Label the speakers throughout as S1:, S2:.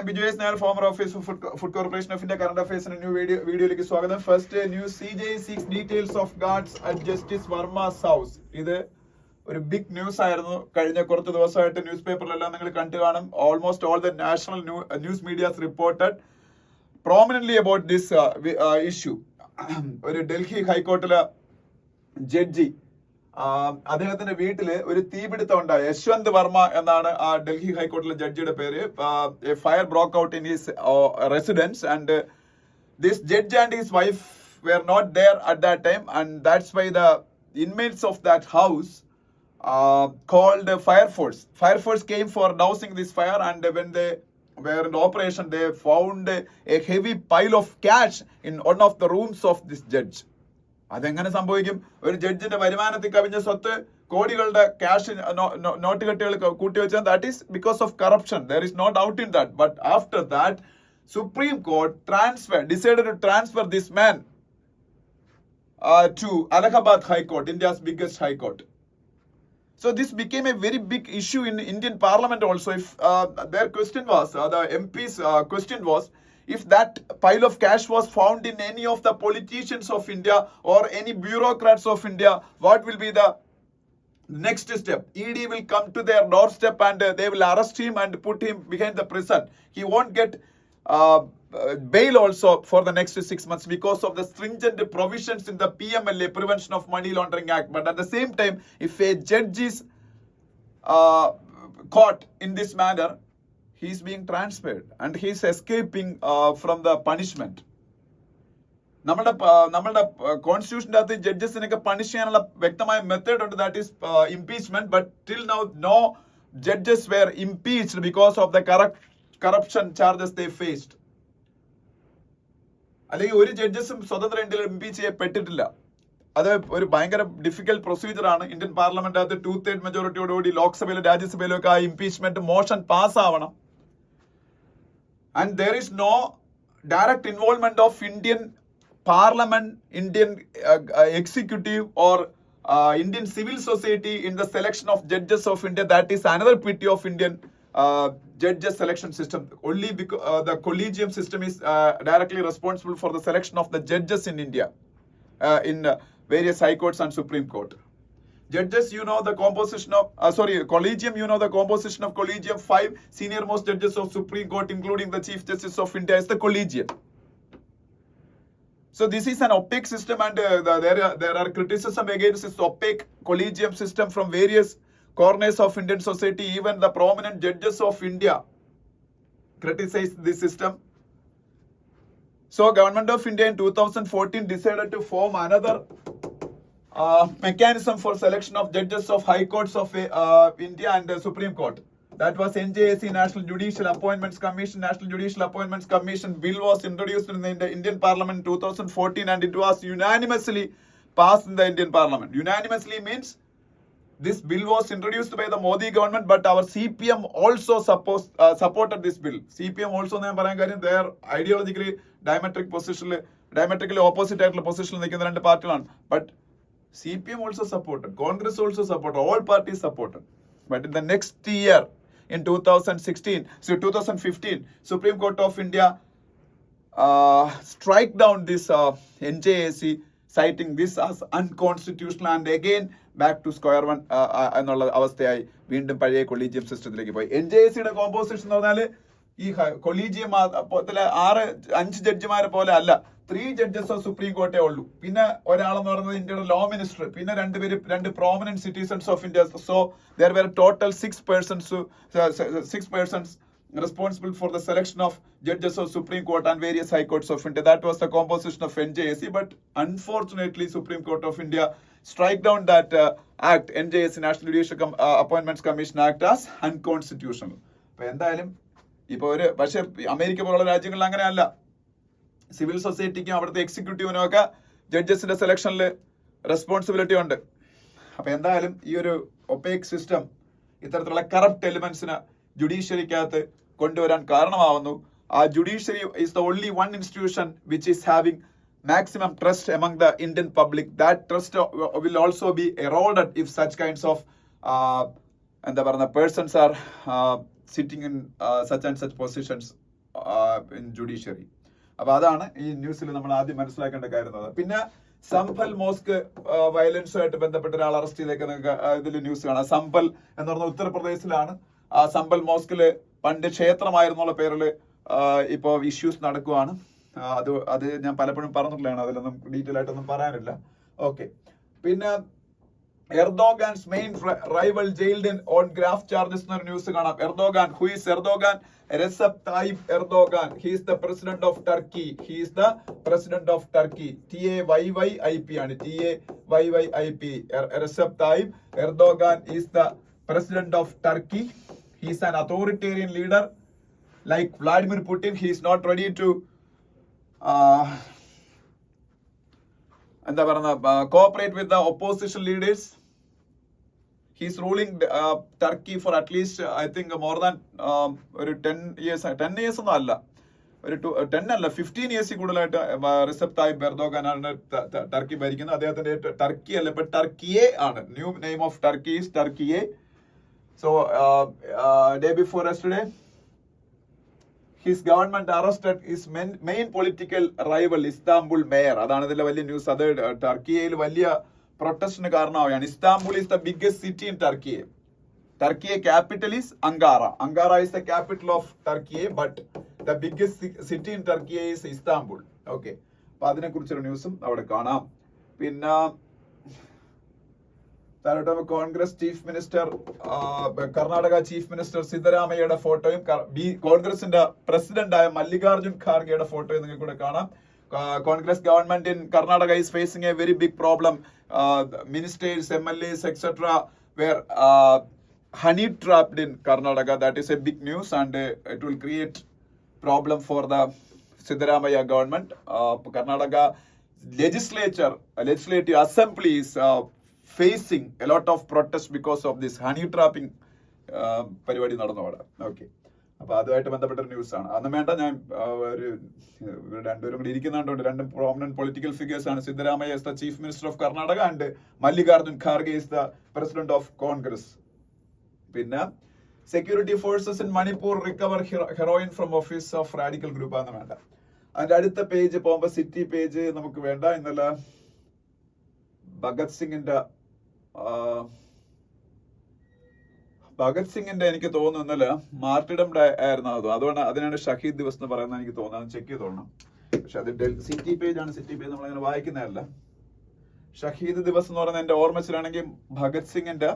S1: Biju's Nair, former officer food corporation of India, current അഫയേഴ്സിന് new വീഡിയോയിലേക്ക് സ്വാഗതം. First news, CJI seeks details of guards at Justice Verma's house. ഇത് ഒരു big news ആയിരുന്നു. കഴിഞ്ഞ കുറച്ച് ദിവസമായിട്ട് ന്യൂസ് പേപ്പറിലെല്ലാം നിങ്ങൾ കണ്ടു കാണും. Almost all the national news medias reported prominently about this issue. ഒരു ഡൽഹി ഹൈക്കോർട്ടിലെ ജഡ്ജി, അദ്ദേഹത്തിന്റെ വീട്ടില് ഒരു തീപിടുത്തം ഉണ്ടായി. യശ്വന്ത് വർമ്മ എന്നാണ് ആ ഡൽഹി ഹൈക്കോർട്ടിലെ ജഡ്ജിയുടെ പേര്. A fire broke out in his residence and this judge and his wife were not there at that time, and that's why the inmates of that house called fire force. Fire force came for dousing this fire, and when they were in operation, they found a heavy pile of cash in one of the rooms of this judge. അതെങ്ങനെ സംഭവിക്കും? ഒരു ജഡ്ജിന്റെ വരുമാനത്തിൽ കവിഞ്ഞ സ്വത്ത്, കോടികളുടെ cash നോട്ടുകെട്ടുകൾ കൂട്ടിവെച്ചാൽ that is because of corruption. There is no doubt in that. But after that supreme court decided to transfer this man to Allahabad High Court, India's biggest high court. So this became a very big issue in Indian Parliament also. If their question was, the MP's question was, if that pile of cash was found in any of the politicians of India or any bureaucrats of India, what will be the next step? ED will come to their doorstep and they will arrest him and put him behind the prison. He won't get bail also for the next 6 months because of the stringent provisions in the PMLA, Prevention of Money Laundering Act. But at the same time, if a judge is caught in this manner, he is being transferred and he is escaping from the punishment. നമ്മളുടെ കോൺസ്റ്റിറ്റ്യൂഷൻ്റെ അകത്ത് ജഡ്ജസിനൊക്കെ punish ചെയ്യാനുള്ള വ്യക്തമായ method ഉണ്ട്, that is impeachment. But till now no judges were impeached because of the corruption charges they faced. അല്ലെങ്കിൽ ഒരു ജഡ്ജസും സ്വതന്ത്ര ഇന്ത്യയിൽ impeach ചെയ്യപ്പെട്ടിട്ടില്ല. അത് ഒരു ഭയങ്കര ഡിഫിക്കൽട്ട് പ്രൊസീജിയർ ആണ്. ഇന്ത്യൻ പാർലമെന്റ് അകത്ത് 2/3 മെജോറിറ്റിയോടുകൂടി ലോക്സഭയിലും രാജ്യസഭയിലും ഒക്കെ ആ ഇംപീച്ച്മെന്റ് മോഷൻ പാസ്സാവണം. And there is no direct involvement of Indian Parliament, Indian executive or Indian civil society in the selection of judges of India. That is another pity of Indian judges selection system. Only because the collegium system is directly responsible for the selection of the judges in India, in various high courts and Supreme Court. Judges, you know the composition of, collegium, you know the composition of collegium. 5 senior most judges of Supreme Court, including the Chief Justice of India, is the collegium. So this is an opaque system, and there are criticism against this opaque collegium system from various corners of Indian society. Even the prominent judges of India criticize this system. So Government of India in 2014 decided to form another mechanism for selection of judges of high courts of India and the Supreme Court. That was NJAC, National Judicial Appointments Commission. National Judicial Appointments Commission bill was introduced in the Indian Parliament in 2014, and it was unanimously passed in the Indian Parliament. Unanimously means this bill was introduced by the Modi government, but our CPM also supported this bill. CPM also, they are ideologically diametrically opposite position നിൽക്കുന്ന രണ്ട് പാർട്ടികളാണ്. But CPM also supported, Congress also supported, all parties supported. But in the next year, in 2015, Supreme Court of India strike down this NJAC, citing this as unconstitutional, and again back to square one എന്നുള്ള അവസ്ഥയായി വീണ്ടും പഴയ collegium സിസ്റ്റത്തിലേക്ക് പോയി. NJACയുടെ composition എന്ന് പറഞ്ഞാൽ ഈ collegium 5 ജഡ്ജിമാരെ പോലെ അല്ല. 3 ജഡ്ജസ് ഓഫ് സുപ്രീം കോർട്ടേ ഉള്ളൂ. പിന്നെ ഒരാളെന്ന് പറയുന്നത് ഇന്ത്യയുടെ ലോ മിനിസ്റ്റർ, പിന്നെ 2 prominent citizens of India. So there were total 6 persons responsible for the selection of judges of Supreme Court and various high courts of India. That was the composition of NJAC. But unfortunately, Supreme Court of India strike down that act, NJAC, National Judicial Appointments Commission Act, as unconstitutional. അപ്പൊ എന്തായാലും ഇപ്പൊ പക്ഷെ America പോലുള്ള രാജ്യങ്ങളിൽ അങ്ങനെയല്ല. Civil സൊസൈറ്റിക്കും അവിടുത്തെ എക്സിക്യൂട്ടീവിനും ഒക്കെ ജഡ്ജസിന്റെ സെലക്ഷനിൽ responsibility ഉണ്ട്. അപ്പൊ എന്തായാലും ഈ ഒരു ഒപ്പേക് സിസ്റ്റം ഇത്തരത്തിലുള്ള കറപ്റ്റ് എലിമെന്റ്സിന് ജുഡീഷ്യറിക്കകത്ത് കൊണ്ടുവരാൻ കാരണമാവുന്നു. Judiciary is the only one institution which is having maximum trust among the Indian public. That trust will also be eroded if such kinds of persons are sitting in such and such positions in judiciary. അപ്പൊ അതാണ് ഈ ന്യൂസിൽ നമ്മൾ ആദ്യം മനസ്സിലാക്കേണ്ട കാര്യം. പിന്നെ Sambhal mosque വയലൻസുമായിട്ട് ബന്ധപ്പെട്ട ഒരാൾ അറസ്റ്റ് ചെയ്തേക്കുന്ന ഇതിൽ ന്യൂസ് കാണാം. സംഭൽ എന്ന് പറഞ്ഞ ഉത്തർപ്രദേശിലാണ്. സംഭൽ മോസ്കില് പണ്ട് ക്ഷേത്രമായിരുന്നുള്ള പേരിൽ ഇപ്പോൾ ഇഷ്യൂസ് നടക്കുവാണ്. അത് ഞാൻ പലപ്പോഴും പറഞ്ഞിട്ടുള്ളതാണ്, അതിലൊന്നും ഡീറ്റെയിൽ ആയിട്ടൊന്നും പറയാനില്ല. ഓക്കെ. പിന്നെ Erdogan's main rival jailed on graft charges എന്നൊരു ന്യൂസ് കാണാം. Erdogan, who is Erdogan? Recep Tayyip Erdogan. He is the president of Turkey. He is the president of Turkey. TAYYIP ആണ്. TAYYIP. Recep Tayyip Erdogan is the president of Turkey. He is an authoritarian leader like Vladimir Putin. He is not ready to എന്താ പറയുക, cooperate with the opposition leaders. He's ruling Turkey for at least, I think, more than ഒരു 10 years ഒന്നും അല്ല, ഒരു 10 അല്ല 15 years കൂടുതലായിട്ട് Recep തായിപ്പ് Erdogan ആണ് Turkey ഭരിക്കുന്നത്. അദ്ദേഹത്തിന്റെ ടർക്കി അല്ല, ഇപ്പൊ ടർക്കിയെ ആണ്. New name of Turkey is Turkiye. So day before yesterday his government arrested his main political rival Istanbul mayor. അതാണ് ഇതിലെ വലിയ ന്യൂസ്. അത് ടർക്കിയയിൽ വലിയ പ്രൊട്ടസ്റ്റിന് കാരണമാവുകയാണ്. Istanbul is the biggest city in Turkey. Turkey capital is Ankara. Ankara is the capital of Turkey, but the biggest city in Turkey is Istanbul. Okay. അപ്പൊ അതിനെ കുറിച്ചൊരു ന്യൂസും അവിടെ കാണാം. പിന്നെ Congress chief minister, Karnataka chief minister സിദ്ധരാമയ്യയുടെ ഫോട്ടോയും കോൺഗ്രസിന്റെ പ്രസിഡന്റായ മല്ലികാർജുൻ ഖാർഗെയുടെ ഫോട്ടോയും നിങ്ങൾക്ക് കൂടെ കാണാം. Congress government in Karnataka is facing a very big problem. Ministers, MLAs, etc. were honey trapped in Karnataka. That is a big news, and it will create problem for the Siddaramaiah government. Karnataka legislative assembly is facing a lot of protest because of this honey trapping പരിപാടി നടന്നു അവിടെ. Okay. അപ്പൊ അതുമായിട്ട് ബന്ധപ്പെട്ട news ആണ്. അന്ന് വേണ്ട, ഞാൻ രണ്ടുപേരും കൂടി ഇരിക്കുന്നുണ്ട്. രണ്ട് പ്രോമിനന്റ് പൊളിറ്റിക്കൽ ഫിഗേഴ്സ് ആണ്. Siddaramaiah is the chief minister of Karnataka and Mallikarjun Kharge is the president of Congress. പിന്നെ security forces in Manipur recover heroin from office of radical group ആണെന്ന് വേണ്ട. അതിന്റെ അടുത്ത പേജ് പോകുമ്പോ സിറ്റി പേജ് നമുക്ക് വേണ്ട. ഇന്നലെ ഭഗത് സിംഗിന്റെ എനിക്ക് തോന്നുന്നു ഇന്നലെ മാർട്ടിഡം ഡേ ആയിരുന്നു. അതുകൊണ്ട് അതിനാണ് ഷഹീദ് ദിവസ് എന്ന് പറയുന്നത് എനിക്ക് തോന്നുന്നത്. ചെക്ക് ചെയ്തോളണം. പക്ഷെ അതിന്റെ സിറ്റി പേജ് ആണ്. സിറ്റി പേജ് നമ്മളങ്ങനെ വായിക്കുന്നതല്ല. ഷഹീദ് ദിവസ് എന്ന് പറയുന്നത് എന്റെ ഓർമ്മച്ചിലാണെങ്കിൽ ഭഗത് സിംഗിന്റെ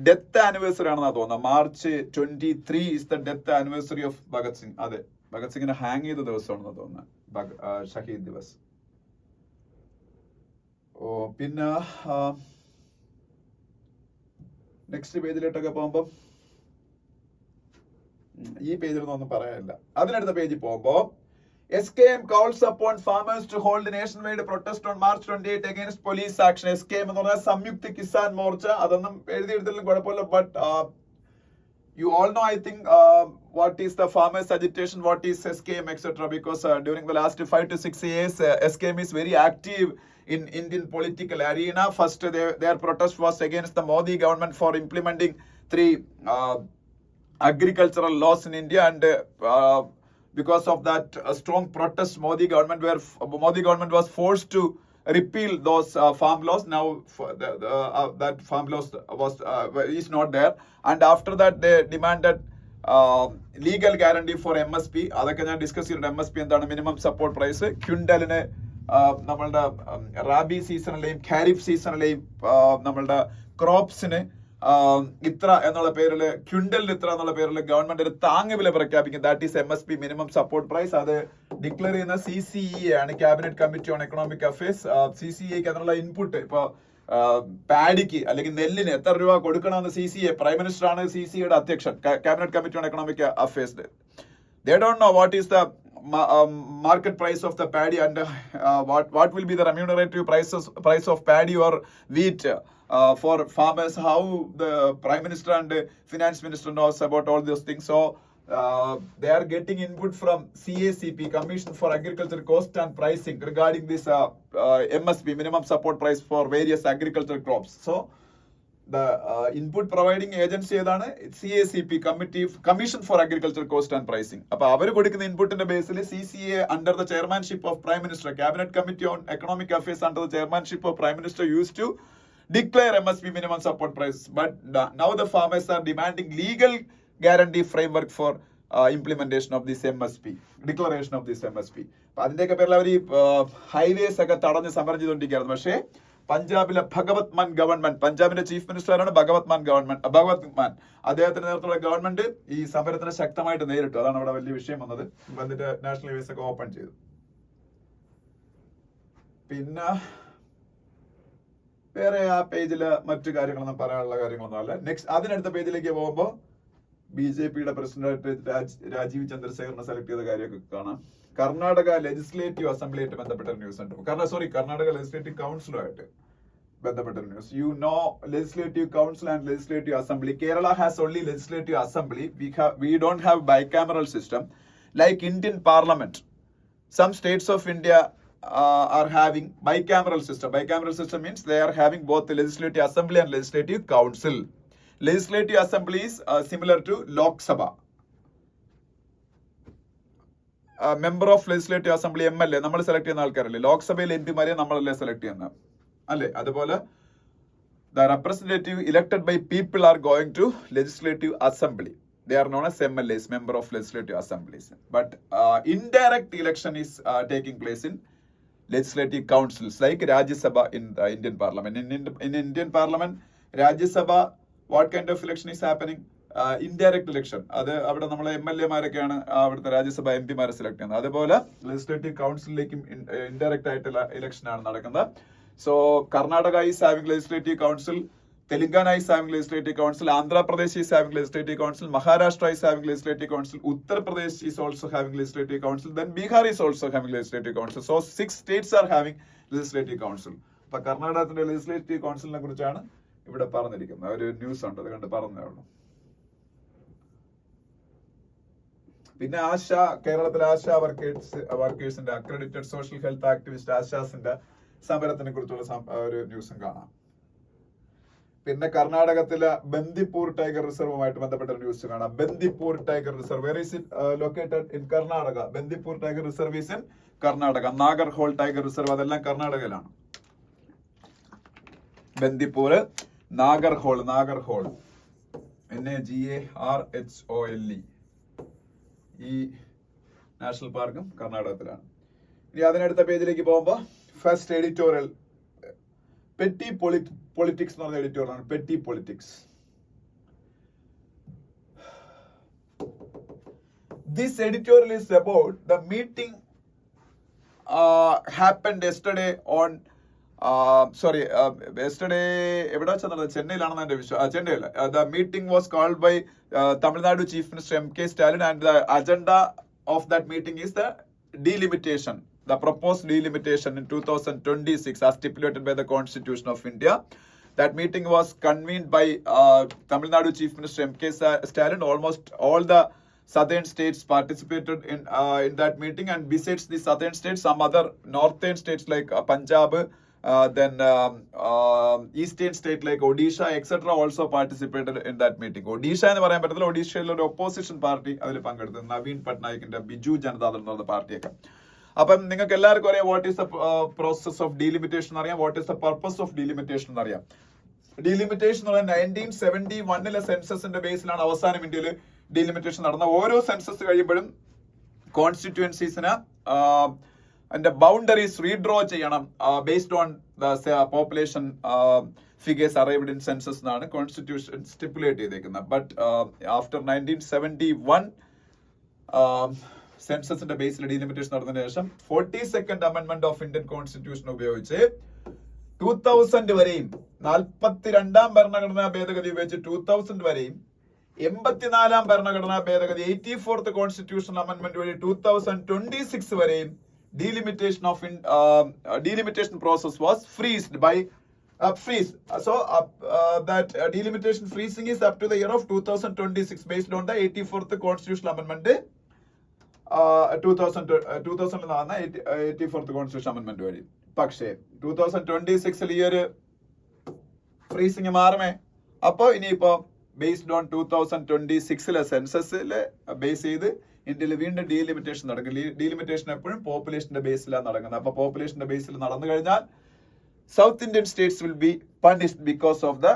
S1: ഡെത്ത് ആനിവേഴ്സറി ആണെന്നാ തോന്നുന്നത്. March 23 is the death anniversary of Bhagat Singh. അതെ, ഭഗത് സിംഗിനെ ഹാങ് ചെയ്ത ദിവസമാണെന്ന് തോന്നുന്നത് ഷഹീദ് ദിവസ്. പിന്നെ നെക്സ്റ്റ് പേജിലോട്ടൊക്കെ പോകുമ്പോ ഈ പേജിലൊന്നും ഒന്നും പറയാനില്ല. അതിനടുത്ത പേജിൽ പോകുമ്പോ SKM calls upon farmers to hold nationwide protest on March 28 against police action. SKM എന്ന് പറഞ്ഞാൽ സംയുക്ത കിസാൻ മോർച്ച. അതൊന്നും എഴുതിയെടുത്താലും കുഴപ്പമില്ല. But you all know, I think, what is the farmers agitation, what is SKM, etc. Because during the last 5 to 6 years, SKM is very active in Indian political arena. First, their protest was against the Modi government for implementing 3 agricultural laws in India, and because of that strong protest, Modi government was forced to repeal those farm laws. Now that farm laws is not there, and after that they demanded legal guarantee for MSP. അതൊക്കെ ഞാൻ discuss ചെയ്തിട്ടുണ്ട്. MSP എന്താണ്? Minimum support price. ക്വിന്റലിന് നമ്മളുടെ റാബി സീസണിലെയും ഖാരിഫ് സീസണിലെയും നമ്മളുടെ ക്രോപ്സിന് ഇത്ര എന്നുള്ള പേരിൽ, ക്വിന്റലിന് ഇത്ര എന്നുള്ള പേരിൽ ഗവൺമെന്റ് ഒരു താങ്ങുവില പ്രഖ്യാപിക്കും. That is MSP, minimum support price. അത് ഡിക്ലെയർ ചെയ്യുന്ന CCE ആണ്, cabinet committee on economic affairs. CCEക്ക് അതിനുള്ള ഇൻപുട്ട്, ഇപ്പൊ പാഡിക്ക് അല്ലെങ്കിൽ നെല്ലിന് എത്ര രൂപ കൊടുക്കണമെന്ന് CCA, പ്രൈം മിനിസ്റ്റർ ആണ് CCEയുടെ അധ്യക്ഷൻ, cabinet committee on economic affairs. They don't know what is the market price of the paddy, and what will be the remunerative price of paddy or wheat for farmers. How the prime minister and finance minister knows about all those things. So they are getting input from CACP, Commission for Agriculture Cost and Pricing, regarding this MSP, minimum support price for various agricultural crops. So the input providing agency ഏതാണ് CACP, Commission for Agriculture Cost and Pricing. അപ്പൊ അവർ കൊടുക്കുന്ന ഇൻപുട്ടിന്റെ ബേസിൽ CCA under the chairmanship of Prime Minister, Cabinet Committee on Economic Affairs under the chairmanship of Prime Minister used to declare MSP minimum support prices. But now the farmers are demanding legal guarantee framework for implementation of this MSP, declaration of this MSP. അപ്പൊ അതിന്റെയൊക്കെ പേരിൽ അവർ ഈ highways ഒക്കെ തടഞ്ഞ് സമരം ചെയ്തുകൊണ്ടിരിക്കുകയായിരുന്നു. പക്ഷേ പഞ്ചാബിലെ ഭഗവത് മാൻ government, പഞ്ചാബിന്റെ chief മിനിസ്റ്ററാണ് ഭഗവത് മാൻ, അദ്ദേഹത്തിന്റെ നേതൃത്വത്തിലുള്ള ഗവൺമെന്റ് ഈ സമരത്തിനെ ശക്തമായിട്ട് നേരിട്ടു. അതാണ് അവിടെ വലിയ വിഷയം വന്നത്. എന്നിട്ട് നാഷണൽ ഹൈവേസ് ഒക്കെ ഓപ്പൺ ചെയ്തു. പിന്നെ വേറെ ആ പേജില് മറ്റു കാര്യങ്ങളൊന്നും പറയാനുള്ള കാര്യങ്ങളൊന്നും അല്ല. നെക്സ്റ്റ് അതിനടുത്ത പേജിലേക്ക് പോകുമ്പോൾ BJPയുടെ പ്രസിഡന്റായിട്ട് രാജീവ് ചന്ദ്രശേഖറിനെ സെലക്ട് ചെയ്ത കാര്യമൊക്കെ കാണാം. കർണാടക ലെജിസ്ലേറ്റീവ് അസംബ്ലിയായിട്ട് ബന്ധപ്പെട്ട ന്യൂസ് ഉണ്ട്. കർണാടക ലെജിസ്ലേറ്റീവ് കൗൺസിലുമായിട്ട് ബന്ധപ്പെട്ട news. You know legislative council and legislative assembly. Kerala has only legislative assembly. We don't have bicameral system like Indian Parliament. Some states of India are having bicameral system. Bicameral system means they are having both the legislative assembly and legislative council. Legislative assembly is similar to Lok Sabha. Member of legislative assembly MLA നമ്മൾ select ചെയ്യുന്ന ആൾക്കാരല്ലേ. ലോക്സഭയിൽ MP-മാരെ നമ്മളല്ലേ select ചെയ്യുന്നത് അല്ലേ. അതുപോലെ the representative elected by people are going to legislative assembly. They are known as MLAs, member of legislative assemblies. But indirect election is taking place in legislative councils like Rajya Sabha in the Indian Parliament. In Indian Parliament, Rajya Sabha, what kind of election is happening? Indirect election. അത് അവിടെ നമ്മളെ MLA-മാരൊക്കെയാണ് അവിടുത്തെ Rajya Sabha MP-മാരെ select ചെയ്യുന്നത്. അതുപോലെ legislative കൗൺസിലിലേക്കും indirect ആയിട്ടുള്ള election ആണ് നടക്കുന്നത്. So Karnataka is having legislative council, Telangana is having legislative council, Andhra Pradesh is having legislative council, Maharashtra is having legislative council, Uttar Pradesh is also having legislative council, then Bihar is also having legislative council. So 6 states are having legislative council. അപ്പൊ കർണാടകത്തിന്റെ legislative കൗൺസിലിനെ കുറിച്ചാണ് ഇവിടെ പറഞ്ഞിരിക്കുന്നത്. ഒരു news ഉണ്ട്, അത് കണ്ട് പറഞ്ഞേ ഉള്ളൂ. പിന്നെ കേരളത്തിലെ ആശാ വർക്കേഴ്സിന്റെ അക്രഡിറ്റഡ് സോഷ്യൽ ഹെൽത്ത് ആക്ടിവിസ്റ്റ് ആശാസിന്റെ സമരത്തിനെ കുറിച്ചുള്ള ഒരു ന്യൂസും കാണാം. പിന്നെ കർണാടകത്തിലെ ബന്ദിപ്പൂർ ടൈഗർ റിസർവുമായിട്ട് ബന്ധപ്പെട്ട ന്യൂസ് കാണാം. Bandipur tiger reserve, were is it located? In Karnataka. Bandipur tiger reserve is in Karnataka. Nagarhole tiger reserve, അതെല്ലാം കർണാടകയിലാണ്. ബന്ദിപ്പൂർ, നാഗർഹോൾ NAGARHOLE ഈ നാഷണൽ പാർക്കും കർണാടകത്തിലാണ്. ഇനി അതിനടുത്ത പേജിലേക്ക് പോകുമ്പോൾ ഫസ്റ്റ് എഡിറ്റോറിയൽ പെറ്റി പൊളിറ്റിക്സ് എന്ന് പറഞ്ഞ എഡിറ്റോറിയലാണ്. Petty politics. This editorial is about the meeting happened yesterday on yesterday എവിടെ വെച്ചാൽ നടന്നത്? ചെന്നൈയിലാണെന്ന് എന്റെ വിശ്വാസം. ചെന്നൈയിൽ. The meeting was called by Tamil Nadu Chief Minister M.K. Stalin and the agenda of that meeting is the delimitation, the proposed delimitation in 2026 as stipulated by the Constitution of India. That meeting was convened by Tamil Nadu Chief Minister M.K. Stalin. Almost all the southern states participated in that meeting, and besides the southern states, some other northern states like Punjab, then eastern state like Odisha, etc. also participated in that meeting. Odisha എന്ന് പറയാൻ പറ്റത്തില്ല. ഒഡീഷയിലെ ഒരു opposition party അതിൽ പങ്കെടുത്തു. നവീൻ പട്നായിക്കിന്റെ ബിജു ജനതാദൾ എന്ന പാർട്ടിയൊക്കെ. അപ്പം നിങ്ങൾക്ക് എല്ലാവർക്കും അറിയാം what is the process of delimitation അറിയാം, what is the purpose of delimitation എന്നറിയാം. ഡീലിമിറ്റേഷൻ എന്ന് പറയുന്നത് 1971 സെൻസസിന്റെ ബേസിലാണ് അവസാനം ഇന്ത്യയിൽ ഡീലിമിറ്റേഷൻ നടന്ന. ഓരോ സെൻസസ് കഴിയുമ്പോഴും കോൺസ്റ്റിറ്റ്യുവൻസീസിന് അതിന്റെ ബൗണ്ടറീസ് റീഡ്രോ ചെയ്യണം based on the population figures arrived in census എന്നാണ് കോൺസ്റ്റിറ്റ്യൂഷൻ സ്റ്റിപ്പുലേറ്റ് ചെയ്തേക്കുന്നത്. ബട്ട് ആഫ്റ്റർ 1971 സെൻസസിന്റെ ബേസിൽ ഡീലിമിറ്റേഷൻ നടന്നതിന് ശേഷം 42nd amendment of Indian constitution ഉപയോഗിച്ച് 2000 വരെയും 42ാം ഭരണഘടനാ ഭേദഗതി ഉപയോഗിച്ച് 2000 വരെയും 84ാം ഭരണഘടനാ ഭേദഗതി 84th കോൺസ്റ്റിറ്റ്യൂഷണൽ അമെന്റ്മെന്റ് വഴി 2026 വരെയും delimitation process was freezed by freeze. So that delimitation freezing is up to the year of 2026 based on the 84th constitutional amendment. 2000 നടന്ന 84th constitutional amendment വഴി. പക്ഷേ 2026 ഈ ഒരു ഫ്രീസിംഗ് മാറുമേ. അപ്പോൾ ഇനിയിപ്പോ ബേസ്ഡ് ഓൺ 2026 സെൻസസിലെ ബേസ് ചെയ്ത് ഇന്ത്യയിൽ വീണ്ടും ഡീലിമിറ്റേഷൻ നടക്കും. ഡീലിമിറ്റേഷൻ എപ്പോഴും പോപ്പുലേഷന്റെ ബേസിലാണ് നടക്കുന്നത്. അപ്പൊ പോപ്പുലേഷന്റെ ബേസിൽ നടന്നു കഴിഞ്ഞാൽ south Indian States will be punished because of the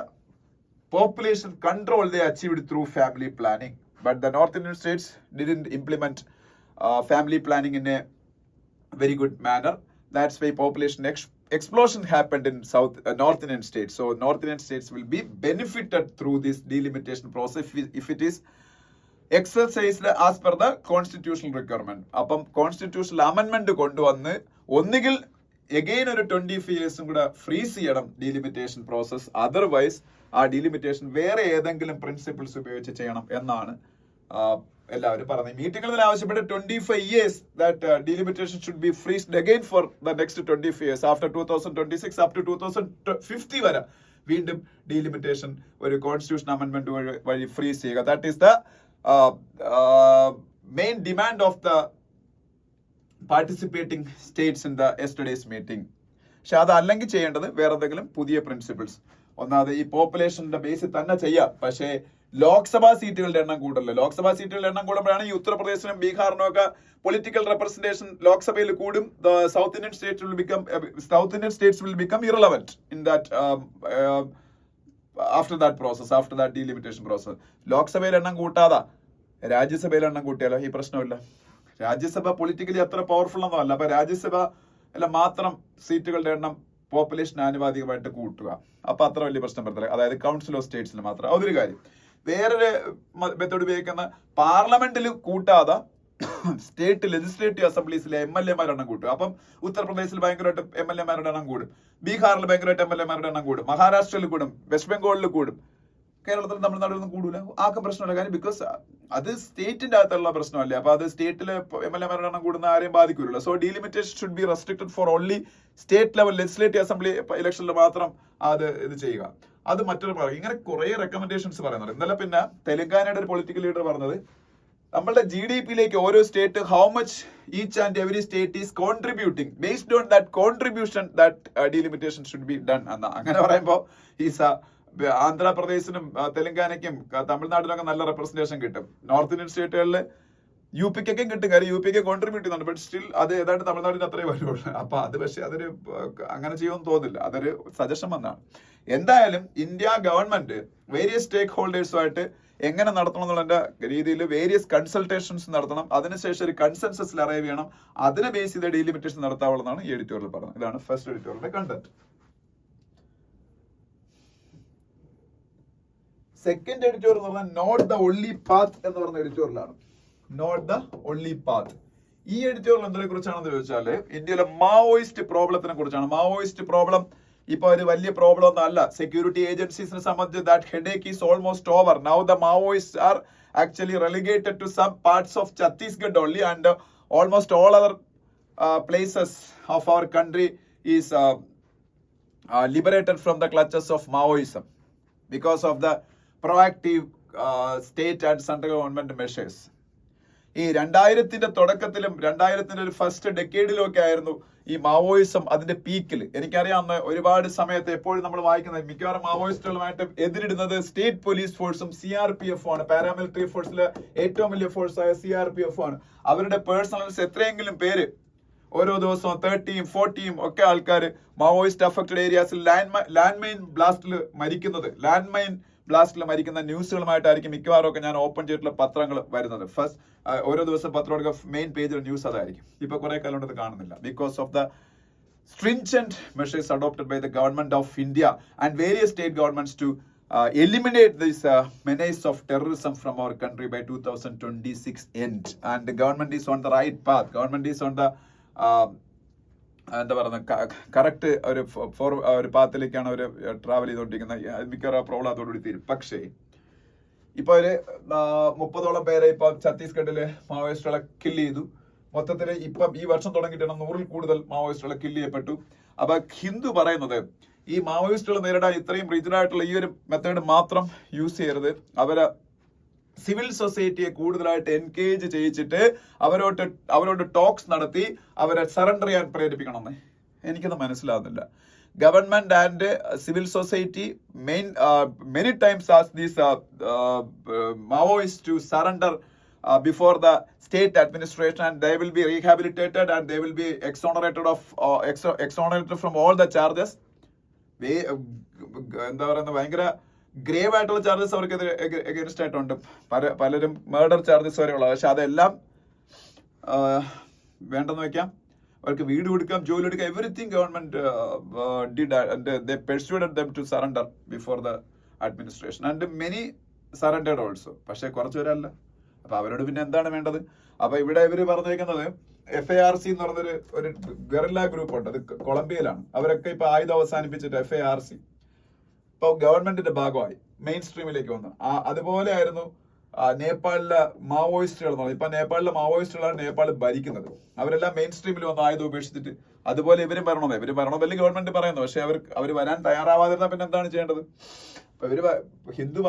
S1: population control they achieved through family planning, but the North Indian states didn't implement family planning in a very good manner. That's why population explosion happened in North Indian states. So North Indian states will be benefited through this delimitation process if it is exercised as per the constitutional requirement. അപ്പം constitutional amendment കൊണ്ടുവന്ന് ഒന്നുകിൽ again ഒരു 25 years കൂടെ freeze ചെയ്യണം delimitation process. Otherwise ആ delimitation വേറെ ഏതെങ്കിലും principles ഉപയോഗിച്ച് ചെയ്യണം എന്നാണ് എല്ലാവരും പറഞ്ഞത്. മീറ്റിംഗിൽ ആവശ്യപ്പെട്ട് 25 years that delimitation should be freezed again for the next 25 years. After 2026 up to 2050 വരെ വീണ്ടും ഡീലിമിറ്റേഷൻ ഒരു കോൺസ്റ്റിറ്റ്യൂഷൻ അമെൻഡ്മെന്റ് വഴി ഫ്രീസ് ചെയ്യുക. That is the main demand of the participating States in the yesterday's meeting. പക്ഷെ അതല്ലെങ്കിൽ ചെയ്യേണ്ടത് വേറെ എന്തെങ്കിലും പുതിയ പ്രിൻസിപ്പിൾസ്. ഒന്നാമത് ഈ പോപ്പുലേഷന്റെ ബേസിൽ തന്നെ ചെയ്യാം, പക്ഷേ ലോക്സഭാ സീറ്റുകളുടെ എണ്ണം കൂടല്ലോ. ലോക്സഭാ സീറ്റുകളുടെ എണ്ണം കൂടുമ്പോഴാണ് ഈ ഉത്തർപ്രദേശിനും ബീഹാറിനും ഒക്കെ പൊളിറ്റിക്കൽ റെപ്രസെന്റേഷൻ ലോക്സഭയിൽ കൂടും. South Indian States will become irrelevant in that after that process, after that delimitation process. ലോക്സഭയിൽ എണ്ണം കൂട്ടാതെ രാജ്യസഭയിൽ എണ്ണം കൂട്ടിയാലോ ഈ പ്രശ്നമില്ല. രാജ്യസഭ പൊളിറ്റിക്കലി അത്ര പവർഫുൾ ഒന്നും അല്ല. അപ്പൊ രാജ്യസഭ മാത്രം സീറ്റുകളുടെ എണ്ണം പോപ്പുലേഷൻ ആനുപാതികമായിട്ട് കൂട്ടുക. അപ്പൊ അത്ര വലിയ പ്രശ്നം വരത്തില്ല. അതായത് കൗൺസിൽ ഓഫ് സ്റ്റേറ്റ്സിൽ മാത്രം. അതൊരു കാര്യം. വേറൊരു മെത്തേഡ് ഉപയോഗിക്കുന്ന പാർലമെന്റിൽ കൂട്ടാതെ സ്റ്റേറ്റ് ലെജിസ്ലേറ്റീവ് അസംബ്ലീസിലെ MLA എണ്ണം കൂട്ടുക. അപ്പം ഉത്തർപ്രദേശിൽ ഭയങ്കരമായിട്ട് MLA എണ്ണം കൂടും, ബീഹാറിൽ ഭയങ്കരമായിട്ട് MLA എണ്ണം കൂടും, മഹാരാഷ്ട്രയിൽ കൂടും, വെസ്റ്റ് ബംഗാളിൽ കൂടും, കേരളത്തിൽ തമിഴ്നാട്ടിലൊന്നും കൂടൂല. ആർക്കും പ്രശ്നമില്ല. കാര്യം ബിക്കോസ് അത് സ്റ്റേറ്റിന്റെ അകത്തുള്ള പ്രശ്നമല്ലേ. അപ്പൊ അത് സ്റ്റേറ്റിലെ MLA എണ്ണം കൂടുന്ന ആരെയും ബാധിക്കൂല. So delimitation should be restricted for only state level legislative assembly ഇലക്ഷനിൽ മാത്രം ഇത് ചെയ്യുക. അത് മറ്റൊരു പറയും. ഇങ്ങനെ കുറെ റെക്കമെൻഡേഷൻസ് പറയുന്നുണ്ട്. ഇന്നലെ പിന്നെ തെലങ്കാനയുടെ ഒരു പൊളിറ്റിക്കൽ ലീഡർ പറഞ്ഞത് നമ്മളുടെ GDP-യിലേക്ക് ഓരോ state how much each and every state is contributing based on that contribution that delimitation should be done എന്ന. അങ്ങനെ പറയുമ്പോൾ ആന്ധ്രാപ്രദേശിനും തെലങ്കാനയ്ക്കും തമിഴ്നാട്ടിലൊക്കെ നല്ല റെപ്രസെന്റേഷൻ കിട്ടും. നോർത്ത് ഇന്ത്യൻ സ്റ്റേറ്റുകളിൽ UP-ക്കൊക്കെ കിട്ടും. കാര്യം UP-ക്ക് കോൺട്രിബ്യൂട്ട് ചെയ്യുന്നുണ്ട്. ബട്ട് സ്റ്റിൽ അത് ഏതാണ്ട് തമിഴ്നാടിന് അത്രയും വരുള്ളൂ. അപ്പൊ അത് പക്ഷെ അതൊരു അങ്ങനെ ചെയ്യുമെന്ന് തോന്നില്ല. അതൊരു സജഷൻ വന്നാണ്. എന്തായാലും ഇന്ത്യ ഗവൺമെന്റ് വേരിയസ് സ്റ്റേക്ക് ഹോൾഡേഴ്സുമായിട്ട് എങ്ങനെ നടത്തണം എന്നുള്ള രീതിയിൽ വേരിയസ് കൺസൾട്ടേഷൻസ് നടത്തണം. അതിനുശേഷം ഒരു കൺസെൻസസിൽ അറൈവ് ചെയ്യണം. അതിനെ ബേസ് ചെയ്ത് ഡീലിമിറ്റേഷൻ നടത്താവുള്ളതാണ് ഈ എഡിറ്റോറിയൽ പറഞ്ഞത്. ഇതാണ് ഫസ്റ്റ് എഡിറ്റോറിയലിന്റെ കണ്ടന്റ്. സെക്കൻഡ് എഡിറ്റോറിയൽ എന്ന് പറഞ്ഞാൽ നോട്ട് ദ ഒൺലി പാത്ത് എന്ന് പറഞ്ഞ എഡിറ്റോറിയലാണ്. Not the only path. ഈ എഡിറ്റോറിയൽ എന്തിനെ കുറിച്ചാണെന്ന് ചോദിച്ചാല് ഇന്ത്യയിലെ മാവോയിസ്റ്റ് പ്രോബ്ലത്തിനെ കുറിച്ചാണ്. മാവോയിസ്റ്റ് പ്രോബ്ലം ഇപ്പൊ ഒരു വലിയ പ്രോബ്ലം ഒന്നും അല്ല. സെക്യൂരിറ്റി ഏജൻസീസിനെ സംബന്ധിച്ച് that headache is almost over. Now the Maoist are actually relegated to some parts of Chhattisgarh only and almost all other places of our country is liberated from the clutches of Maoism because of the proactive state and central government measures. ഈ 2000-ന്റെ തുടക്കത്തിലും 2000-ന്റെ ഒരു first ഡെക്കേഡിലും ഒക്കെ ആയിരുന്നു ഈ Maoism അതിന്റെ പീക്കിൽ. എനിക്കറിയാവുന്ന ഒരുപാട് സമയത്ത് എപ്പോഴും നമ്മൾ വായിക്കുന്നത് മിക്കവാറും മാവോയിസ്റ്റുകളുമായിട്ട് എതിരിടുന്നത് സ്റ്റേറ്റ് പോലീസ് ഫോഴ്സും CRPF ആണ്. പാരാമിലിറ്ററി ഫോഴ്സിലെ ഏറ്റവും വലിയ ഫോഴ്സായ CRPF ആണ്. അവരുടെ പേഴ്സണൽസ് എത്രയെങ്കിലും പേര് ഓരോ ദിവസവും 30-യും 40-യും ഒക്കെ ആൾക്കാർ മാവോയിസ്റ്റ് അഫക്റ്റഡ് ഏരിയാസിൽ ലാൻഡ് മൈൻ ബ്ലാസ്റ്റിൽ മരിക്കുന്ന ന്യൂസുകളുമായിട്ടായിരിക്കും മിക്കവാറും ഒക്കെ ഞാൻ ഓപ്പൺ ചെയ്തിട്ടുള്ള പത്രങ്ങൾ വരുന്നത്. ഫസ്റ്റ് ഓരോ ദിവസം പത്രങ്ങളുടെ മെയിൻ പേജിൽ ന്യൂസ് അതായിരിക്കും. ഇപ്പൊ കുറെ കാലം കൊണ്ട് കാണുന്നില്ല. Because of the stringent measures adopted by the government of India and various state governments to eliminate this menace of terrorism from our country by 2026 end. And the government is on the right path. Government is on the എന്താ പറയുക correct ഒരു പാത്തിലേക്കാണ് അവർ travel ചെയ്തുകൊണ്ടിരിക്കുന്നത്. മിക്കവാറും problem അതോടുകൂടി തീരും. പക്ഷേ ഇപ്പൊ ഒരു 30ഓളം പേരെ ഇപ്പൊ ഛത്തീസ്ഗഡില് മാവോയിസ്റ്റുകളെ കില്ല് ചെയ്തു. മൊത്തത്തില് ഇപ്പം ഈ വർഷം തുടങ്ങിയിട്ടാണ് 100-ൽ കൂടുതൽ മാവോയിസ്റ്റുകളെ കില്ല് ചെയ്യപ്പെട്ടു. അപ്പൊ ഹിന്ദു പറയുന്നത് ഈ മാവോയിസ്റ്റുകൾ നേരിടാൻ ഇത്രയും റീജിയനായിട്ടുള്ള ഈ ഒരു മെത്തേഡ് മാത്രം യൂസ് ചെയ്യരുത്. അവരെ സിവിൽ സൊസൈറ്റിയെ കൂടുതലായിട്ട് എൻഗേജ് ചെയ്യിച്ചിട്ട് അവരോട് ടോക്സ് നടത്തി അവരെ സറണ്ടർ ചെയ്യാൻ പ്രേരിപ്പിക്കണമെന്ന്. എനിക്കത് മനസ്സിലാവുന്നില്ല. government and civil society many times asked these Maoists to surrender before the state administration, and they will be rehabilitated and they will be exonerated from all the charges. എന്താ പറയുന്നത്, ഭയങ്കര grave ആയിട്ടുള്ള charges അവർക്ക് against ആയിട്ടുണ്ട്. പലരും murder charges വരെയുള്ള. പക്ഷെ അതെല്ലാം വേണ്ടെന്ന് വെക്കാം. അവർക്ക് വീട് കൊടുക്കാം, ജോലി കൊടുക്കാം, everything government did and they persuaded them to surrender before the administration and many surrendered also. പക്ഷെ കുറച്ചുപേരല്ല. അപ്പൊ അവരോട് പിന്നെ എന്താണ് വേണ്ടത്? അപ്പൊ ഇവിടെ ഇവര് പറഞ്ഞേക്കുന്നത് FARC എന്ന് പറഞ്ഞൊരു ഗറില്ല ഗ്രൂപ്പ് ഉണ്ട്. അത് കൊളംബിയയിലാണ്. അവരൊക്കെ ഇപ്പൊ ആയുധം അവസാനിപ്പിച്ചിട്ട് FARC ഇപ്പൊ ഗവൺമെന്റിന്റെ ഭാഗമായി മെയിൻ സ്ട്രീമിലേക്ക് വന്നു. അതുപോലെ ആയിരുന്നു നേപ്പാളിലെ മാവോയിസ്റ്റുകൾ എന്ന് പറഞ്ഞത്. ഇപ്പൊ നേപ്പാളിലെ മാവോയിസ്റ്റുകളാണ് നേപ്പാൾ ഭരിക്കുന്നത്. അവരെല്ലാം മെയിൻ സ്ട്രീമിൽ വന്ന് ആയുധം ഉപേക്ഷിച്ചിട്ട് അതുപോലെ ഇവരും വരണമെന്നല്ലേ ഗവൺമെന്റ് പറയുന്നു. പക്ഷെ അവർ വരാൻ തയ്യാറാവാതിരുന്ന പിന്നെ എന്താണ് ചെയ്യേണ്ടത്? അപ്പൊ ഹിന്ദു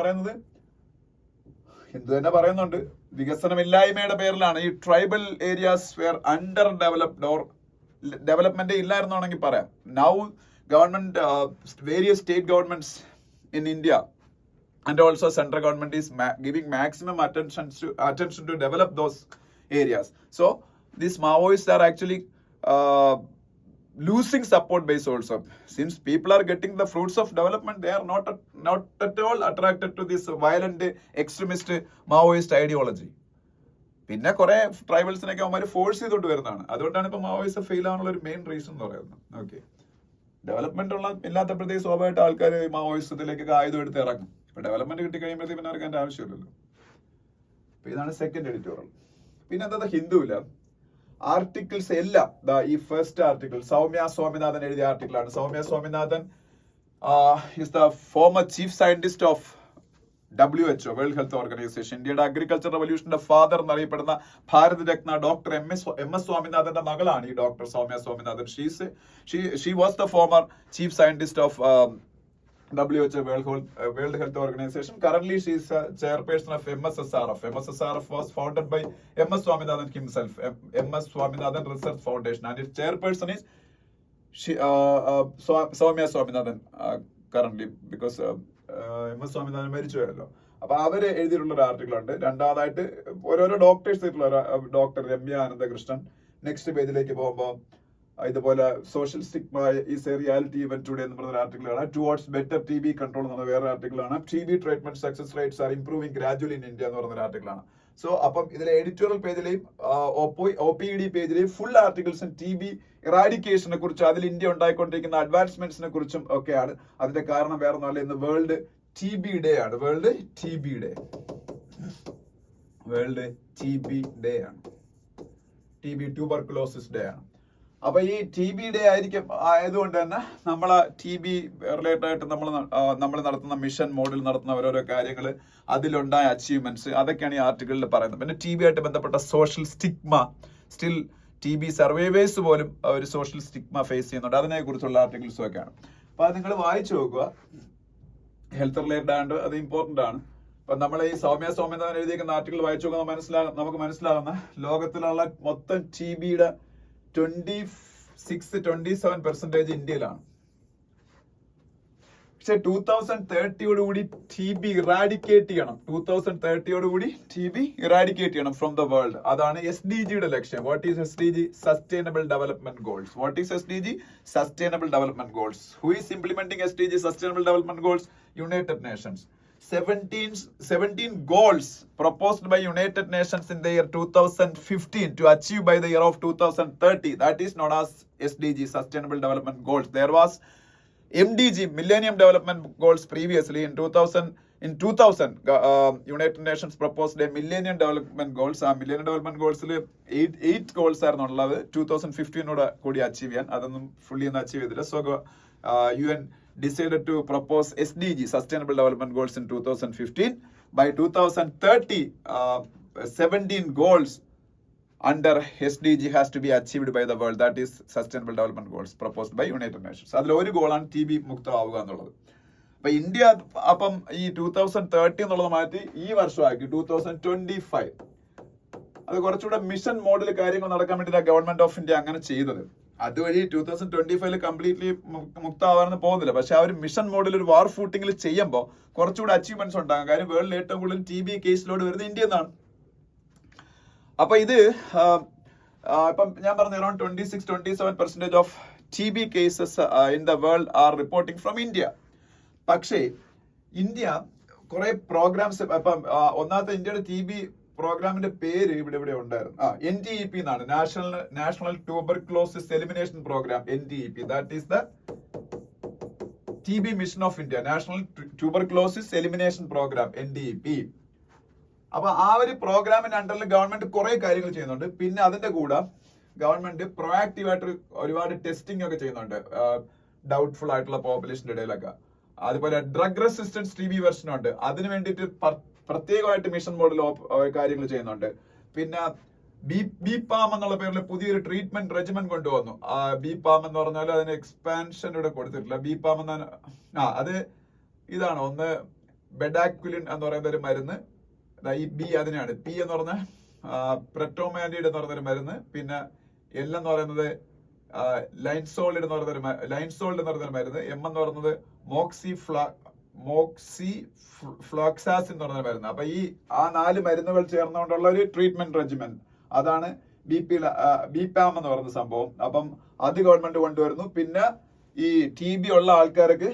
S1: തന്നെ പറയുന്നുണ്ട്, വികസനമില്ലായ്മയുടെ പേരിലാണ് ഈ tribal areas were underdeveloped or development ഇല്ലായിരുന്നാണെങ്കിൽ പറയാം. Now government various state governments in India and also central government is giving maximum attention to develop those areas. So these Maoists are actually losing support base also. Since people are getting the fruits of development, they are not at all attracted to this violent extremist Maoist ideology. പിന്നെ കുറെ ട്രൈബൽസിനൊക്കെ അവന്മാർ force ചെയ്തോണ്ട് വരുന്നതാണ്. അതുകൊണ്ടാണ് ഇപ്പൊ Maoist fail ആവാനുള്ള ഒരു main reason എന്ന് പറയുന്നത്. ഓക്കെ, ഡെവലപ്മെന്റ് ഇല്ലാത്തപ്പോഴത്തേക്ക് സ്വാഭാവികമായിട്ട് ആൾക്കാർ മാവോയിസത്തിലേക്കൊക്കെ ആയുധം എടുത്ത് ഇറങ്ങും. ഇപ്പൊ ഡെവലപ്മെന്റ് കിട്ടി കഴിയുമ്പോഴത്തേക്ക് പിന്നെ അവർക്ക് അതിന്റെ ആവശ്യമില്ലല്ലോ. അപ്പൊ ഇതാണ് സെക്കൻഡ് എഡിറ്റോറിയൽ. പിന്നെ എന്താ ഹിന്ദുവില്ല ആർട്ടിക്കിൾസ് എല്ലാം ഈ ഫസ്റ്റ് ആർട്ടിക്കിൾ സൗമ്യ സ്വാമിനാഥൻ എഴുതിയ ആർട്ടിക്കിളാണ്. Soumya Swaminathan is the former chief scientist of WHO, world health organisation. ഇന്ത്യയുടെ അഗ്രികൾച്ചർ റവല്യൂഷന്റെ ഫാദർ എന്നറിയപ്പെടുന്ന ഭാരത് രത്ന ഡോക്ടർ MS സ്വാമിനാഥന്റെ മകളാണ് ഈ doctor Soumya Swaminathan. She was the former chief scientist of WHO, world health organisation. Currently she is chairperson of MSSRF. MSSRF was founded by MS Swaminathan himself, MS Swaminathan Research Foundation, and its chairperson is Soumya Swaminathan currently, because MS Swaminathan മരിച്ചുപോയല്ലോ. അപ്പൊ അവര് എഴുതിയിട്ടുള്ള ഒരു article ഉണ്ട്. രണ്ടാമതായിട്ട് ഓരോരോ doctors ആയിട്ടുള്ള doctor Ramya Ananthakrishnan. Next പേജിലേക്ക് പോകുമ്പോൾ ഇതുപോലെ social stigma is A reality even today എന്ന് പറഞ്ഞ ആർട്ടിക്കിളാണ്. ടുവേർഡ്സ് ബെറ്റർ TB കൺട്രോൾ എന്ന് പറഞ്ഞ വേറെ ആർട്ടിക്കിളാണ്. TB treatment success rates R improving gradually in India എന്ന് പറഞ്ഞ ആർട്ടിക്കിളാണ്. സോ അപ്പം ഇതിലെ എഡിറ്റോറിയൽ പേജിലെയും OPED പേജിലെയും ഫുൾ ആർട്ടിക്കിൾസും TB ഇറാഡിക്കേഷനെ കുറിച്ചും അതിൽ ഇന്ത്യ ഉണ്ടായിക്കൊണ്ടിരിക്കുന്ന അഡ്വാൻസ്മെന്റ്സിനെ കുറിച്ചും ഒക്കെയാണ്. അതിന്റെ കാരണം വേറെ ഒന്നുമല്ല, ഇന്ന് വേൾഡ് TB ഡേ ആണ്. വേൾഡ് TB ഡേ ആണ്. TB ട്യൂബർക്കുലോസിസ് ഡേ ആണ്. അപ്പൊ ഈ TB ഡേ ആയതുകൊണ്ട് തന്നെ നമ്മളെ TB റിലേറ്റഡ് ആയിട്ട് നമ്മൾ നടത്തുന്ന മിഷൻ മോഡിൽ നടത്തുന്ന ഓരോരോ കാര്യങ്ങൾ, അതിലുണ്ടായ അച്ചീവ്മെന്റ്സ്, അതൊക്കെയാണ് ഈ ആർട്ടിക്കിളിൽ പറയുന്നത്. പിന്നെ TB ആയിട്ട് ബന്ധപ്പെട്ട social stigma, still TB survivors പോലും ഒരു സോഷ്യൽ സ്റ്റിഗ്മ ഫേസ് ചെയ്യുന്നുണ്ട്. അതിനെ കുറിച്ചുള്ള ആർട്ടിക്കിൾസും ഒക്കെയാണ്. അപ്പൊ അത് നിങ്ങൾ വായിച്ചു നോക്കുക. ഹെൽത്ത് റിലേറ്റഡ് ആണ്ട് അത് ഇമ്പോർട്ടന്റ് ആണ്. അപ്പൊ നമ്മൾ ഈ സൗമ്യ സ്വാമിനാഥൻ എഴുതിയിരിക്കുന്ന ആർട്ടിക്കിൾ വായിച്ചു നോക്കുമ്പോൾ നമുക്ക് മനസ്സിലാകുന്ന ലോകത്തിലുള്ള മൊത്തം TBയുടെ 26-27% ഇന്ത്യയിലാണ്. പക്ഷെ 2030 TB ഇറാഡിക്കേറ്റ് ചെയ്യണം. 2030 TB ഇറാഡിക്കേറ്റ് ചെയ്യണം ഫ്രം ദ വേൾഡ്. അതാണ് SDGയുടെ ലക്ഷ്യം. What is SDG? Sustainable development goals. What is SDG? Sustainable development goals. Who is implementing SDG sustainable development goals? United Nations. 17 goals proposed by United Nations in the year 2015 to achieve by the year of 2030. That is known as SDG, Sustainable Development Goals. There was MDG, Millennium Development Goals previously. In 2000, United Nations proposed a Millennium Development Goals. ആ Millennium Development Goalsൽ 8 goals ആയിരുന്നു ഉള്ളത്. 2015 കൂടി achieve ചെയ്യാൻ. അതൊന്നും fully ഒന്നും achieve ചെയ്തില്ല. So UN decided to propose SDG, Sustainable Development Goals, in 2015. By 2030, 17 goals under SDG has to be achieved by the world. That is Sustainable Development Goals proposed by United Nations. അതിൽ ഒരു ഗോളാണ് TB മുക്തമാവുക എന്നുള്ളത്. അപ്പൊ India അപ്പം ഈ 2030 എന്നുള്ളത് മാറ്റി ഈ വർഷമാക്കി 2025. അത് കുറച്ചുകൂടെ മിഷൻ മോഡിൽ കാര്യങ്ങൾ നടക്കാൻ വേണ്ടിയിട്ടാണ് ഗവൺമെന്റ് ഓഫ് ഇന്ത്യ അങ്ങനെ ചെയ്തത്. അതുവഴി 2025 കംപ്ലീറ്റ്ലി മുക്തമാവാനൊന്നും പോകുന്നില്ല. പക്ഷെ ആ ഒരു മിഷൻ മോഡിൽ ഒരു വാർ ഫൂട്ടിങ്ങിൽ ചെയ്യുമ്പോൾ കുറച്ചുകൂടി അച്ചീവ്മെന്റ്സ് ഉണ്ടാകും. കാര്യം വേൾഡിൽ ഏറ്റവും കൂടുതൽ TB കേസ് ലോഡ് വരുന്നത് ഇന്ത്യയിൽ നിന്നാണ്. അപ്പൊ ഇത് ഇപ്പം ഞാൻ പറഞ്ഞ around 26-27% of TB cases in the world are reporting from India. പക്ഷേ ഇന്ത്യ കുറെ പ്രോഗ്രാംസ്, ഇപ്പം ഒന്നാമത്തെ ഇന്ത്യയുടെ TB പ്രോഗ്രാമിന്റെ പേര് ഇവിടെ ഉണ്ടായിരുന്നു. NTEP എന്നാണ്, national tuberculosis elimination programme. NTEP, that is the TB mission of India, national tuberculosis elimination programme, NTEP. അപ്പൊ ആ ഒരു പ്രോഗ്രാമിന്റെ അണ്ടറിൽ ഗവൺമെന്റ് കുറെ കാര്യങ്ങൾ ചെയ്യുന്നുണ്ട്. പിന്നെ അതിന്റെ കൂടെ ഗവൺമെന്റ് പ്രൊആക്റ്റീവ് ആയിട്ട് ഒരുപാട് ടെസ്റ്റിംഗ് ഒക്കെ ചെയ്യുന്നുണ്ട് ഡൗട്ട്ഫുൾ ആയിട്ടുള്ള പോപ്പുലേഷന്റെ ഇടയിലൊക്കെ. അതുപോലെ ഡ്രഗ് റെസിസ്റ്റൻസ് TB വെർഷനുണ്ട്, അതിന് വേണ്ടിയിട്ട് പ്രത്യേകമായിട്ട് മിഷൻ മോഡിൽ കാര്യങ്ങൾ ചെയ്യുന്നുണ്ട്. പിന്നെ BPAM എന്നുള്ള പേരിൽ പുതിയൊരു ട്രീറ്റ്മെന്റ് റെജിമൻ കൊണ്ടുവന്നു. BPAM എന്ന് പറഞ്ഞാൽ അതിന് എക്സ്പാൻഷൻ ഇവിടെ കൊടുത്തിട്ടില്ല. BPAM എന്നാണ്, അത് ഇതാണ്. ഒന്ന് ബെഡാക്വിലിൻ എന്ന് പറയുന്ന ഒരു മരുന്ന്, ഈ B അതിനാണ്. P എന്ന് പറഞ്ഞ പ്രെറ്റോമാൻഡിഡ് എന്ന് പറയുന്നൊരു മരുന്ന്. പിന്നെ L എന്ന് പറയുന്നത് ലൈൻസോൾഡ് എന്ന് പറയുന്നൊരു മരുന്ന്. M എന്ന് പറയുന്നത് മോക്സിഫ്ലോക്സാസിൻ എന്ന് പറയുന്ന മരുന്ന്. അപ്പൊ ആ 4 മരുന്നുകൾ ചേർന്നുകൊണ്ടുള്ള ഒരു ട്രീറ്റ്മെന്റ് റെജിമൻ, അതാണ് BPAM എന്ന് പറയുന്ന സംഭവം. അപ്പം അത് ഗവൺമെന്റ് കൊണ്ടുവരുന്നു. പിന്നെ ഈ TB ഉള്ള ആൾക്കാർക്ക്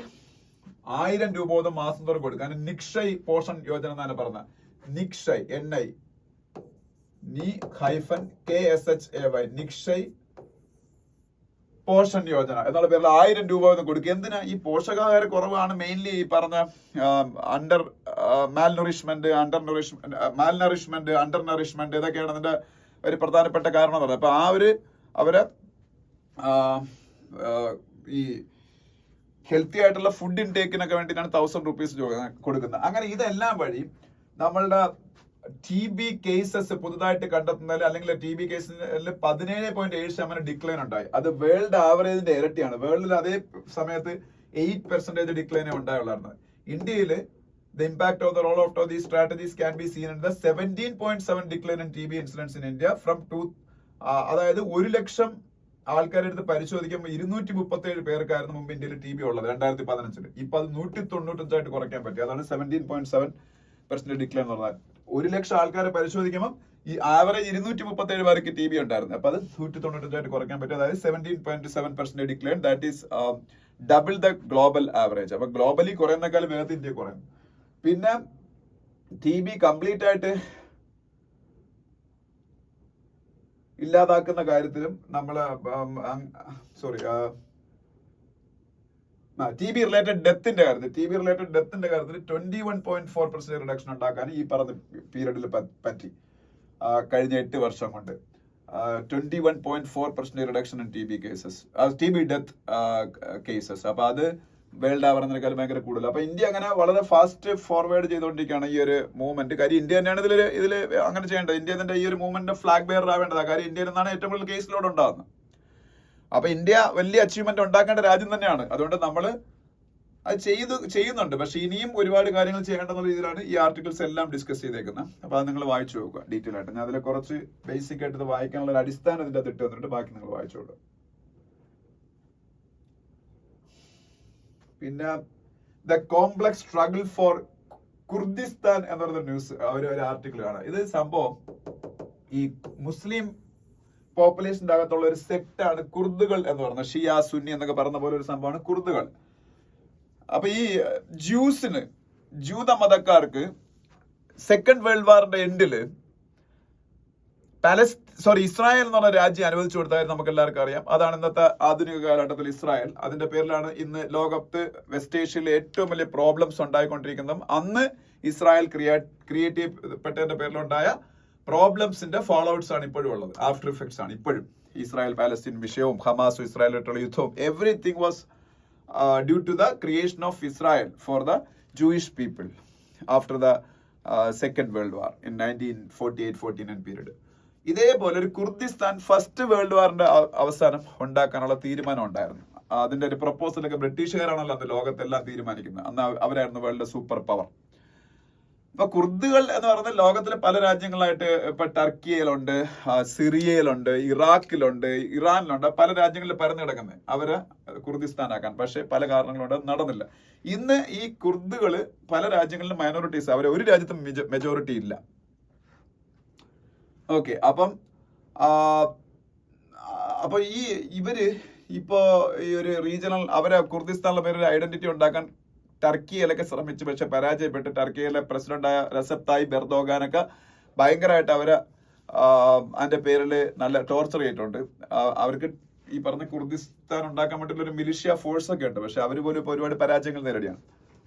S1: 1000 രൂപ മുതൽ മാസം തോറും കൊടുക്കാൻ നിക്ഷയ് പോഷൻ യോജന എന്നാണ് പറഞ്ഞത്. നിക്ഷയ് NI-KSHAY നിക്ഷയ് പോഷൻ യോജന എന്നുള്ള പേരിൽ 1000 രൂപ എന്ന് കൊടുക്കുക. എന്തിനാ? ഈ പോഷകാഹാര കുറവാണ് മെയിൻലി ഈ പറഞ്ഞ അണ്ടർ നറിഷ്മെന്റ് ഇതൊക്കെയാണ് അതിന്റെ ഒരു പ്രധാനപ്പെട്ട കാരണം എന്ന് പറയുന്നത്. അപ്പൊ അവരെ ഈ ഹെൽത്തി ആയിട്ടുള്ള ഫുഡ് ഇൻടേക്കിനൊക്കെ വേണ്ടിയിട്ടാണ് 1000 രൂപീസ് കൊടുക്കുന്നത്. അങ്ങനെ ഇതെല്ലാം വഴി നമ്മളുടെ TB കേസസ് പുതുതായിട്ട് കണ്ടെത്തുന്നതിൽ, അല്ലെങ്കിൽ TB കേസിൽ 17.7% ഡിക്ലൈൻ ഉണ്ടായി. അത് വേൾഡ് ആവറേജിന്റെ ഇരട്ടിയാണ്. വേൾഡിൽ അതേ സമയത്ത് 8% ഡിക്ലൈനേ ഉണ്ടായുള്ളായിരുന്നു. ഇന്ത്യയിൽ the impact of the rollout of these strategies can be seen in the 17.7 decline in TB incidents in India from അതായത് 100,000 ആൾക്കാരെടുത്ത് പരിശോധിക്കുമ്പോൾ 237 പേർക്കായിരുന്നു മുമ്പ് ഇന്ത്യയിൽ TB ഉള്ളത് 2015. ഇപ്പൊ അത് 195 കുറയ്ക്കാൻ പറ്റി. അതാണ് 17.7% ഡിക്ലൈൻ എന്ന് പറഞ്ഞാൽ. 100,000 ആൾക്കാരെ പരിശോധിക്കുമ്പോൾ ഈ ആവറേജ് 237 പേർക്ക് TB ഉണ്ടായിരുന്നു. അപ്പൊ അത് 195 കുറയ്ക്കാൻ പറ്റും. അതായത് 17.7% decline, that is double the global average. അപ്പൊ ഗ്ലോബലി കുറയുന്നേക്കാളും വേഗത്തിൽ ഇന്ത്യ കുറയും. പിന്നെ TB കംപ്ലീറ്റ് ആയിട്ട് ഇല്ലാതാക്കുന്ന കാര്യത്തിലും നമ്മള് TB റിലേറ്റഡ് ഡെത്തിന്റെ കാര്യത്തിൽ 21.4% റിഡക്ഷൻ ഉണ്ടാക്കാൻ ഈ പറഞ്ഞ പീരീഡിൽ പറ്റി. കഴിഞ്ഞ 8 വർഷം കൊണ്ട് 21.4% reduction in TB death cases. അപ്പൊ അത് വേൾഡ് ആവറേജിനേക്കാൾ ഭയങ്കര കൂടുതൽ. അപ്പൊ ഇന്ത്യ അങ്ങനെ വളരെ ഫാസ്റ്റ് ഫോർവേഡ് ചെയ്തുകൊണ്ടിരിക്കുകയാണ് ഈ ഒരു മൂവ്മെന്റ്. കാര്യം ഇന്ത്യ തന്നെയാണ് ഇതിൽ അങ്ങനെ ചെയ്യേണ്ടത്. ഇന്ത്യ തന്നെ ഈ ഒരു മൂവ്മെന്റ് ഫ്ലാഗ് ബെയർ ആവേണ്ടതാണ്. കാര്യം ഇന്ത്യയിൽ നിന്നാണ് ഏറ്റവും കൂടുതൽ കേസ് ലോഡ് ഉണ്ടാകുന്നത്. അപ്പൊ ഇന്ത്യ വലിയ അച്ചീവ്മെന്റ് ഉണ്ടാക്കേണ്ട രാജ്യം തന്നെയാണ്. അതുകൊണ്ട് നമ്മൾ അത് ചെയ്യുന്നുണ്ട്. പക്ഷെ ഇനിയും ഒരുപാട് കാര്യങ്ങൾ ചെയ്യേണ്ടെന്ന രീതിയിലാണ് ഈ ആർട്ടിക്കിൾസ് എല്ലാം ഡിസ്കസ് ചെയ്തേക്കുന്നത്. അപ്പൊ അത് നിങ്ങൾ വായിച്ചു നോക്കുക ഡീറ്റെയിൽ ആയിട്ട്. ഞാൻ അതിൽ കുറച്ച് ബേസിക് ആയിട്ട് ഇത് വായിക്കാനുള്ള ഒരു അടിസ്ഥാനം ഇതിന്റെ ഇട്ട് വന്നിട്ട് ബാക്കി നിങ്ങൾ വായിച്ചു നോക്കുക. പിന്നെ the complex struggle for Kurdistan എന്ന് പറയുന്ന ന്യൂസ് ഒരു ആർട്ടിക്കിൾ ആണ്. ഇത് സംഭവം ഈ മുസ്ലിം പോപ്പുലേഷന്റെ അകത്തുള്ള ഒരു സെക്ട് ആണ് കുർദുകൾ എന്ന് പറയുന്നത്. ഷിയ സുന്നി എന്നൊക്കെ പറഞ്ഞ പോലെ ഒരു സംഭവമാണ് കുർദുകൾ. അപ്പൊ ഈ ജൂത മതക്കാർക്ക് സെക്കൻഡ് വേൾഡ് വാറിന്റെ എൻഡില് ഇസ്രായേൽ എന്ന് പറഞ്ഞ രാജ്യം അനുവദിച്ചു കൊടുത്തായിരുന്നു. നമുക്ക് എല്ലാവർക്കും അറിയാം. അതാണ് ഇന്നത്തെ ആധുനിക കാലഘട്ടത്തിൽ ഇസ്രായേൽ. അതിന്റെ പേരിലാണ് ഇന്ന് ലോകത്ത് വെസ്റ്റ് ഏഷ്യയിലെ ഏറ്റവും വലിയ പ്രോബ്ലംസ് ഉണ്ടായിക്കൊണ്ടിരിക്കുന്നതും. അന്ന് ഇസ്രായേൽ ക്രിയേറ്റ് ചെയ്യപ്പെട്ടതിന്റെ പേരിലുണ്ടായ പ്രോബ്ലംസിന്റെ ഫോളോ ഔട്ട്സ് ആണ് ഇപ്പോഴും ഉള്ളത്. ആഫ്റ്റർ ഇഫക്ട്സ് ആണ് ഇപ്പോഴും. ഇസ്രായേൽ പാലസ്തീൻ വിഷയവും ഹമാസും ഇസ്രായേലായിട്ടുള്ള യുദ്ധവും everything was due to the creation of Israel for the Jewish people after the second world war in 1948-49 period. ഇതേപോലെ ഒരു കുർദിസ്ഥാൻ ഫസ്റ്റ് വേൾഡ് വാറിന്റെ അവസാനം ഉണ്ടാക്കാനുള്ള തീരുമാനം ഉണ്ടായിരുന്നു. അതിന്റെ ഒരു പ്രപ്പോസലൊക്കെ ബ്രിട്ടീഷുകാരാണല്ലോ അന്ന് ലോകത്തെല്ലാം തീരുമാനിക്കുന്നത്. അന്ന് അവരായിരുന്നു വേൾഡ് സൂപ്പർ പവർ. ഇപ്പൊ കുർദുകൾ എന്ന് പറയുന്നത് ലോകത്തിലെ പല രാജ്യങ്ങളായിട്ട് ഇപ്പൊ ടർക്കിയിലുണ്ട്, സിറിയയിലുണ്ട്, ഇറാഖിലുണ്ട്, ഇറാനിലുണ്ട്, പല രാജ്യങ്ങളിൽ പരന്നു കിടക്കുന്നത് അവര് കുർദിസ്ഥാനാക്കാൻ. പക്ഷെ പല കാരണങ്ങളുണ്ട് അത് നടന്നില്ല. ഇന്ന് ഈ കുർദുകള് പല രാജ്യങ്ങളിലും മൈനോറിറ്റീസ്, അവര് ഒരു രാജ്യത്തും മെജോറിറ്റി ഇല്ല. ഓക്കെ, അപ്പൊ ഇവര് ഇപ്പോ ഈ ഒരു റീജിയണൽ അവരെ കുർദിസ്ഥാനിലെ പേര് ഐഡന്റിറ്റി ഉണ്ടാക്കാൻ ടർക്കിയിലൊക്കെ ശ്രമിച്ചു, പക്ഷെ പരാജയപ്പെട്ട്. ടർക്കിയിലെ പ്രസിഡന്റായ റെസെപ് തായിപ്പ് എർദോഗാനൊക്കെ ഭയങ്കരമായിട്ട് അവരെ അതിന്റെ പേരിൽ നല്ല ടോർച്ചർ ചെയ്തിട്ടുണ്ട്. അവർക്ക് ഈ പറഞ്ഞ കുർദിസ്ഥാൻ ഉണ്ടാക്കാൻ വേണ്ടിയുള്ള ഒരു മിലിഷ്യ ഫോഴ്സ് ഒക്കെ ഉണ്ട്, പക്ഷെ അവർ പോലും ഇപ്പൊ ഒരുപാട് പരാജയങ്ങൾ നേരിടുകയാണ്.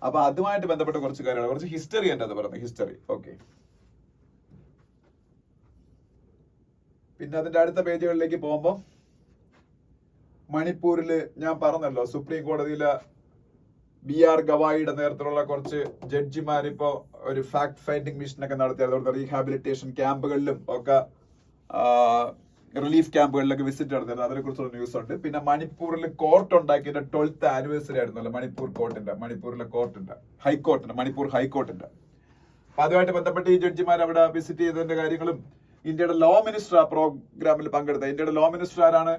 S1: അപ്പൊ അതുമായിട്ട് ബന്ധപ്പെട്ട കുറച്ച് കാര്യങ്ങൾ, കുറച്ച് ഹിസ്റ്ററി ഉണ്ട് അത് പറയുന്നത്, ഹിസ്റ്ററി. ഓക്കെ, പിന്നെ അതിന്റെ അടുത്ത പേജുകളിലേക്ക് പോകുമ്പോൾ മണിപ്പൂരില് ഞാൻ പറഞ്ഞല്ലോ, സുപ്രീം കോടതിയിലെ BR ഗവായിയുടെ നേതൃത്വത്തിലുള്ള കുറച്ച് ജഡ്ജിമാർ ഇപ്പോ ഒരു ഫാക്ട് ഫൈൻഡിങ് മിഷൻ ഒക്കെ നടത്തി. അതുകൊണ്ട് റീഹാബിലിറ്റേഷൻ ക്യാമ്പുകളിലും ഒക്കെ റിലീഫ് ക്യാമ്പുകളിലൊക്കെ വിസിറ്റ് നടത്തിയത്, അതിനെ കുറിച്ചുള്ള ന്യൂസ് ഉണ്ട്. പിന്നെ മണിപ്പൂരിൽ കോർട്ട് ഉണ്ടാക്കിയ 12th ആനിവേഴ്സറി ആയിരുന്നല്ലോ മണിപ്പൂർ കോർട്ടിന്റെ, മണിപ്പൂരിലെ കോർട്ടിന്റെ, ഹൈക്കോർട്ടിന്റെ, മണിപ്പൂർ ഹൈക്കോർട്ടിന്റെ. അപ്പൊ അതുമായിട്ട് ബന്ധപ്പെട്ട് ഈ ജഡ്ജിമാർ അവിടെ വിസിറ്റ് ചെയ്തതിന്റെ കാര്യങ്ങളും, ഇന്ത്യയുടെ ലോ മിനിസ്റ്റർ ആ പ്രോഗ്രാമിൽ പങ്കെടുത്ത ഇന്ത്യയുടെ ലോ മിനിസ്റ്റർ ആരാണ്?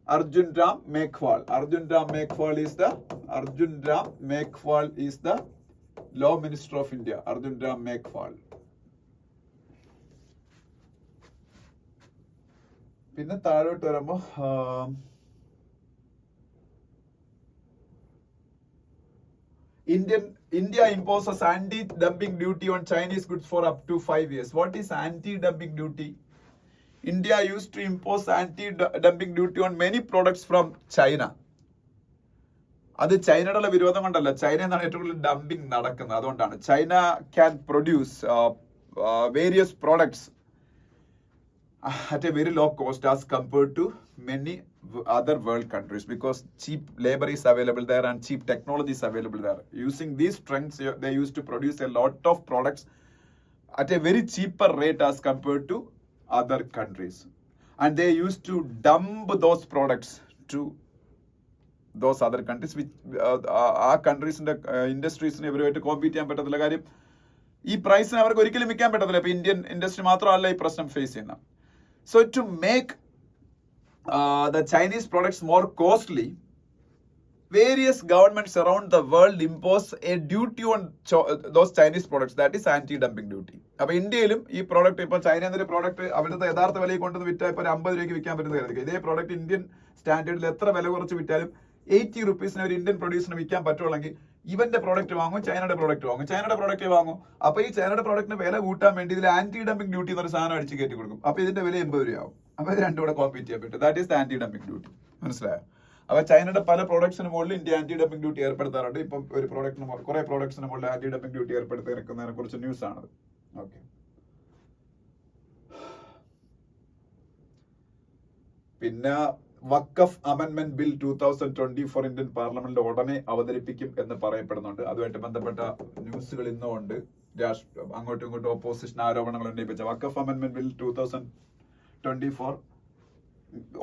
S1: Arjun Ram Meghwal. Arjun Ram Meghwal is the Law Minister of India. Arjun Ram Meghwal. പിന്നെ താഴോട്ട് വരുമ്പോ India imposes anti-dumping duty on Chinese goods for up to 5 years. What is anti-dumping duty? India used to impose anti-dumping duty on many products from China. അത് ചൈനയുടെ വിരോധം കൊണ്ടല്ല, China എന്നാണ് ഏറ്റവും കൂടുതൽ ഡംപിങ് നടക്കുന്നത്. അതുകൊണ്ടാണ് China can produce various products at a very low cost as compared to many other world countries, because cheap labor is available there and cheap technology is available there. Using these strengths, they used to produce a lot of products at a very cheaper rate as compared to other countries, and they used to dump those products to those other countries, which ആ കൺട്രീസിന്റെ ഇൻഡസ്ട്രീസിന് ഇവരുമായിട്ട് compete ചെയ്യാൻ പറ്റത്തില്ല. കാര്യം ഈ പ്രൈസിന് അവർക്ക് ഒരിക്കലും വിൽക്കാൻ പറ്റത്തില്ല. ഇപ്പൊ ഇന്ത്യൻ ഇൻഡസ്ട്രി മാത്രമല്ല ഈ പ്രശ്നം ഫേസ് ചെയ്യുന്ന. So to make the Chinese products more costly, various governments around the world impose a duty on those Chinese products, that is anti-dumping duty. അപ്പൊ ഇന്ത്യയിലും ഈ പ്രോഡക്റ്റ്, ഇപ്പൊ ചൈനയുടെ പ്രോഡക്റ്റ് അവിടുത്തെ യഥാർത്ഥ വിലയിൽ കൊണ്ടുവന്ന് വിറ്റാൽ ഇപ്പൊ 50 രൂപയ്ക്ക് വിൽക്കാൻ പറ്റുന്ന, ഇതേ പ്രോഡക്റ്റ് ഇന്ത്യൻ സ്റ്റാൻഡേർഡിൽ എത്ര വില കുറച്ച് വിറ്റാലും 80 rupees ഒരു ഇന്ത്യൻ പ്രൊഡ്യൂസറിന് വിൽക്കാൻ പറ്റുള്ളെങ്കിൽ ഇവന്റെ പ്രോഡക്റ്റ് വാങ്ങും, ചൈനയുടെ പ്രോഡക്റ്റ് വാങ്ങും, ചൈനയുടെ പ്രോഡക്റ്റ് വാങ്ങും. അപ്പൊ ഈ ചൈനയുടെ പ്രോഡക്റ്റിന് വില കൂട്ടാൻ വേണ്ടി ഇതിൽ ആന്റി ഡംപിംഗ് ഡ്യൂട്ടി എന്നൊരു സാധനം അടിച്ച് കയറ്റി കൊടുക്കും. അപ്പൊ ഇതിന്റെ വില 80 രൂപയാവും. അപ്പൊ ഇത് രണ്ടും കൂടെ കോമ്പീറ്റ് ചെയ്യാൻ പറ്റും. That is the anti dumping duty. മനസ്സിലായോ? അപ്പൊ ചൈനയുടെ പല പ്രോഡക്ട്സിന് മുകളിൽ ഇന്ത്യ ആന്റി ഡംപിംഗ് ഡ്യൂട്ടി ഏർപ്പെടുത്താറുണ്ട്. ഇപ്പം ഒരു പ്രോഡക്റ്റിന് കുറെ പ്രോഡക്ട്സിന് മുകളിൽ ആന്റി ഡംപിംഗ് ഡ്യൂട്ടി ഏർപ്പെടുത്തി ഇറക്കുന്നതിനെ കുറിച്ച് ന്യൂസ് ആണത്. ഓക്കെ, പിന്നെ വഖഫ് അമെൻമെന്റ് ബിൽ 2024 ഇന്ത്യൻ പാർലമെന്റിൽ ഉടനെ അവതരിപ്പിക്കും എന്ന് പറയപ്പെടുന്നുണ്ട്. അതുമായിട്ട് ബന്ധപ്പെട്ട ന്യൂസുകൾ ഇന്നും ഉണ്ട്. അങ്ങോട്ടും ഇങ്ങോട്ടും ഓപ്പോസിഷൻ ആരോപണങ്ങൾ ഉന്നയിപ്പിച്ച വഖഫ് അമെൻമെന്റ് ബിൽ 2024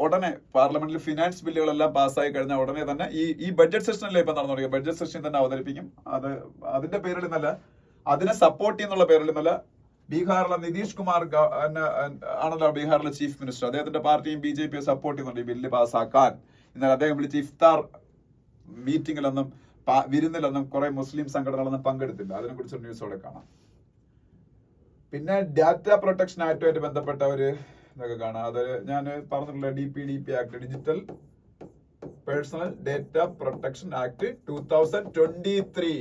S1: ഉടനെ പാർലമെന്റിൽ ഫിനാൻസ് ബില്ലുകളെല്ലാം പാസ്സായി കഴിഞ്ഞ ഉടനെ തന്നെ ഈ ബഡ്ജറ്റ് സെഷനിലെ ഇപ്പൊ നടന്നു തുടങ്ങിയ ബഡ്ജറ്റ് സെഷൻ തന്നെ അവതരിപ്പിക്കും. അതിന്റെ പേരിൽ നിന്നല്ല, അതിനെ സപ്പോർട്ട് ചെയ്യുന്നുള്ള പേരിൽ നിന്നല്ല. ബീഹാറിലെ നിതീഷ് കുമാർ ആണല്ലോ ബീഹാറിലെ ചീഫ് മിനിസ്റ്റർ. അദ്ദേഹത്തിന്റെ പാർട്ടിയും BJP സപ്പോർട്ട് ചെയ്യുന്നുണ്ട് ഈ ബില്ല് പാസ്സാക്കാൻ. എന്നാൽ അദ്ദേഹം വിളിച്ച ഇഫ്താർ മീറ്റിംഗിലൊന്നും വിരുന്നിലൊന്നും കുറെ മുസ്ലിം സംഘടനകളൊന്നും പങ്കെടുത്തില്ല. അതിനെ കുറിച്ച് ന്യൂസോടെ കാണാം. പിന്നെ ഡാറ്റ പ്രൊട്ടക്ഷൻ ആക്ടുമായിട്ട് ബന്ധപ്പെട്ട ഒരു ഇതൊക്കെ കാണാം. അത് ഞാൻ പറഞ്ഞിട്ടുള്ള DPDP act, digital personal data protection act 2023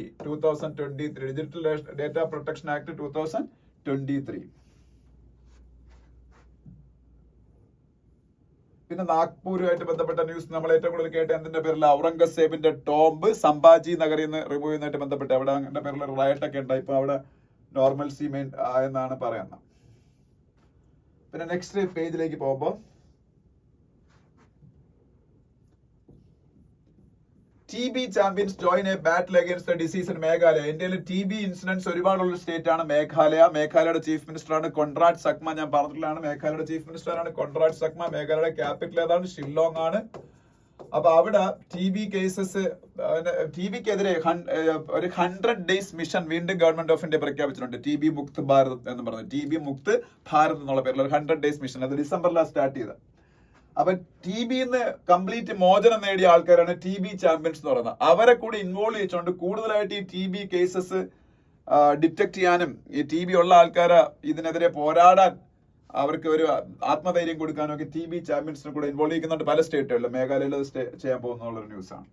S1: digital data protection act 2023. പിന്നെ നാഗ്പൂരുമായിട്ട് ബന്ധപ്പെട്ട ന്യൂസ് നമ്മൾ ഏറ്റവും കൂടുതൽ കേട്ട എന്തിന്റെ പേരിൽ ഔറംഗസേബിന്റെ ടോംബ് സംഭാജി നഗറിൽ നിന്ന് റിമൂവ് ചെയ്യുന്നതായിട്ട് ബന്ധപ്പെട്ട് അവിടെ അതിന്റെ പേരിൽ റയട്ടൊക്കെ ഉണ്ടായി. ഇപ്പൊ അവിടെ നോർമൽസി എന്നാണ് പറയുന്നത്. പിന്നെ നെക്സ്റ്റ് പേജിലേക്ക് പോകുമ്പോൾ TB champions join a battle against the disease in Meghalaya. ഇന്ത്യയിൽ TB ഇൻസിഡൻസ് ഒരുപാടുള്ള സ്റ്റേറ്റ് ആണ് മേഘാലയ. മേഘാലയയുടെ ചീഫ് മിനിസ്റ്ററാണ് കൊൺറാഡ് സക്മ. ഞാൻ പറഞ്ഞിട്ടുള്ളതാണ്, മേഘാലയയുടെ ചീഫ് മിനിസ്റ്ററാണ് കൊൺറാഡ് സക്മ. മേഘാലയയുടെ ക്യാപിറ്റൽ ഏതാണ്? ഷില്ലോങ് ആണ്. അപ്പൊ അവിടെ TB കേസസ്, TBക്കെതിരെ ഒരു 100 days മിഷൻ വീണ്ടും ഗവൺമെന്റ് ഓഫ് ഇന്ത്യ പ്രഖ്യാപിച്ചിട്ടുണ്ട്. TB മുക്ത് ഭാരത് എന്ന് പറഞ്ഞു, TB മുക്ത് ഭാരത് എന്നുള്ള പേരിൽ ഒരു 100 days മിഷൻ. അത് ഡിസംബറിലാണ് സ്റ്റാർട്ട് ചെയ്തത്. അപ്പൊ TBന്ന് കംപ്ലീറ്റ് മോചനം നേടിയ ആൾക്കാരാണ് TB ചാമ്പ്യൻസ് എന്ന് പറയുന്നത്. അവരെ കൂടി ഇൻവോൾവ് ചെയ്തുകൊണ്ട് കൂടുതലായിട്ട് ഈ TB കേസസ് ഡിറ്റക്ട് ചെയ്യാനും ഈ TB ഉള്ള ആൾക്കാരെ ഇതിനെതിരെ പോരാടാൻ അവർക്ക് ഒരു ആത്മധൈര്യം കൊടുക്കാനും ഒക്കെ TB ചാമ്പ്യൻസിനെ കൂടെ ഇൻവോൾവ് ചെയ്യുന്നുണ്ട് പല സ്റ്റേറ്റുകളിലും. മേഘാലയയിൽ ചെയ്യാൻ പോകുന്നുള്ള ന്യൂസാണ്.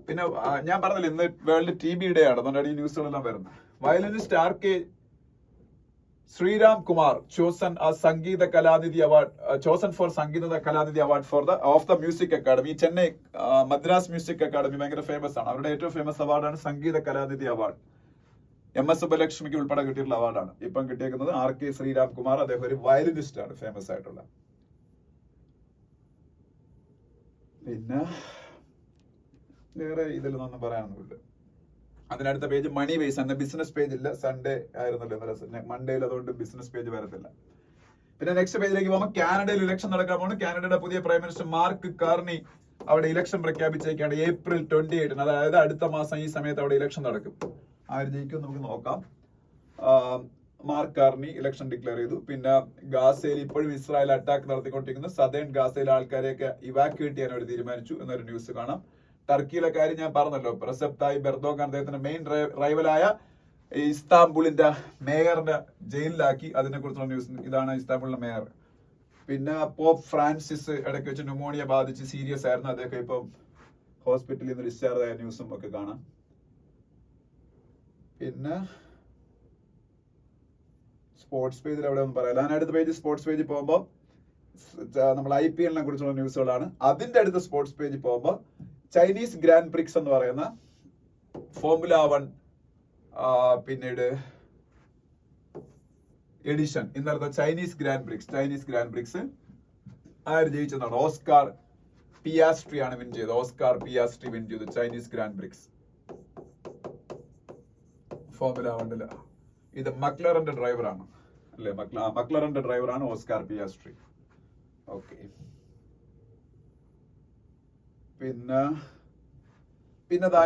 S1: പിന്നെ ഞാൻ പറഞ്ഞില്ല ഇന്ന് വേൾഡ് TB ഡേ ആണ്, അതുകൊണ്ടാണ് ഈ ന്യൂസുകളെല്ലാം വരുന്നത്. Violinist RK Sriram Kumar chosen for Sangita Kalanidhi award of the Music Academy. Chennai Madras Music Academy ഭയങ്കര ഫേമസ് ആണ്. അവരുടെ ഏറ്റവും ഫേമസ് അവാർഡാണ് സംഗീത കലാനിധി അവാർഡ്. MS സുബ്ബലക്ഷ്മിക്ക് ഉൾപ്പെടെ കിട്ടിയിട്ടുള്ള അവാർഡാണ്. ഇപ്പം കിട്ടിയേക്കുന്നത് RK ശ്രീരാം കുമാർ. അദ്ദേഹം ഒരു വയലിനിസ്റ്റ് ആണ്, ഫേമസ് ആയിട്ടുള്ള. പിന്നെ വേറെ ഇതിലൊന്നും പറയാനൊന്നുമില്ല. അതിനടുത്ത പേജ് മണി വേസ് എന്ന ബിസിനസ് പേജ് ഇല്ല, സൺഡേ ആയിരുന്നല്ലോ ഇന്നലെ, മൺഡേയിൽ, അതുകൊണ്ട് ബിസിനസ് പേജ് വരത്തില്ല. പിന്നെ നെക്സ്റ്റ് പേജിലേക്ക് പോകുമ്പോൾ കാനഡയിൽ ഇലക്ഷൻ നടക്കാൻ പോകുന്നു. കാനഡയുടെ പുതിയ പ്രൈം മിനിസ്റ്റർ മാർക്ക് കാർണി അവിടെ ഇലക്ഷൻ പ്രഖ്യാപിച്ചേക്കാണ് April 28, അതായത് അടുത്ത മാസം ഈ സമയത്ത് അവിടെ ഇലക്ഷൻ നടക്കും. ആര് ജയിക്കും നമുക്ക് നോക്കാം. മാർക്ക് കാർണി ഇലക്ഷൻ ഡിക്ലെയർ ചെയ്തു. പിന്നെ ഗാസയിൽ ഇപ്പോഴും ഇസ്രായേൽ അറ്റാക്ക് നടത്തിക്കൊണ്ടിരിക്കുന്നു. സദേൺ ഗാസയിലെ ആൾക്കാരെയൊക്കെ ഇവാക്യുവേറ്റ് ചെയ്യാൻ അവർ തീരുമാനിച്ചു എന്നൊരു ന്യൂസ് കാണാം. ടർക്കിയിലെ കാര്യം ഞാൻ പറഞ്ഞല്ലോ, റെസെപ് തായിപ്പ് എർദോഗാൻ അദ്ദേഹത്തിന്റെ മെയിൻ റൈവലായ ഇസ്താംബുളിന്റെ മേയറിന്റെ ജയിലിലാക്കി. അതിനെ കുറിച്ചുള്ള ന്യൂസ് ഇതാണ്, ഇസ്താംബുളിന്റെ മേയർ. പിന്നെ പോപ്പ് ഫ്രാൻസിസ് ഇടയ്ക്ക് വെച്ച് ന്യൂമോണിയ ബാധിച്ച് സീരിയസ് ആയിരുന്നു. അദ്ദേഹം ഇപ്പം ഹോസ്പിറ്റലിൽ നിന്ന് ഡിസ്ചാർജ് ആയ ന്യൂസും ഒക്കെ കാണാം. പിന്നെ സ്പോർട്സ് പേജിൽ എവിടെ ഒന്നും പറയാം. അതിനടുത്ത പേജ് സ്പോർട്സ് പേജിൽ പോകുമ്പോൾ നമ്മൾ IPL കുറിച്ചുള്ള ന്യൂസുകളാണ്. അതിന്റെ അടുത്ത സ്പോർട്സ് പേജിൽ പോകുമ്പോൾ ചൈനീസ് ഗ്രാൻഡ് പ്രിക്സ് എന്ന് പറയുന്ന ഫോർമുല 1 പിന്നീട് എഡിഷൻ ഇന്നലത്തെ ചൈനീസ് ഗ്രാൻഡ് പ്രിക്സ് ആര് ജയിച്ചതാണ്? ഓസ്കാർ പിയാസ്ട്രി ആണ് വിൻ ചെയ്തത്. ഓസ്കാർ പിയാസ്ട്രി വിൻ ചെയ്തു ചൈനീസ് ഗ്രാൻഡ് പ്രിക്സ് ഫോർമുല 1. ഇത് മക്ലറിന്റെ ഡ്രൈവറാണ് അല്ലെ? മക്ലറിന്റെ ഡ്രൈവറാണ് ഓസ്കാർ പിയാസ്ട്രി. ഓക്കെ. പിന്നെ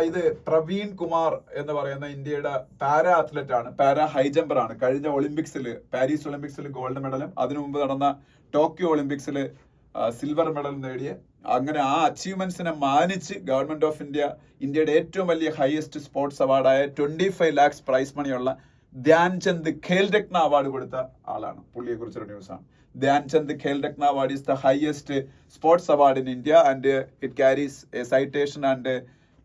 S1: ഇത് പ്രവീൺ കുമാർ എന്ന് പറയുന്ന ഇന്ത്യയുടെ പാരാ അത്ലറ്റ് ആണ്, പാരാ ഹൈ ജമ്പർ ആണ്. കഴിഞ്ഞ ഒളിമ്പിക്സിൽ, പാരീസ് ഒളിമ്പിക്സിൽ ഗോൾഡ് മെഡലും അതിനു മുമ്പ് നടന്ന ടോക്കിയോ ഒളിമ്പിക്സിൽ സിൽവർ മെഡൽ നേടിയ, അങ്ങനെ ആ അച്ചീവ്മെന്റ്സിനെ മാനിച്ച് ഗവൺമെന്റ് ഓഫ് ഇന്ത്യയുടെ ഏറ്റവും വലിയ ഹയസ്റ്റ് സ്പോർട്സ് അവാർഡായ 25 lakhs പ്രൈസ് മണിയുള്ള ധ്യാൻചന്ദ് ഖേൽരത്ന അവാർഡ് കൊടുത്ത ആളാണ്. പുള്ളിയെ കുറിച്ചൊരു ന്യൂസാണ്. Dhyan Chand Khel Ratna award is the highest sports award in India and it carries a citation and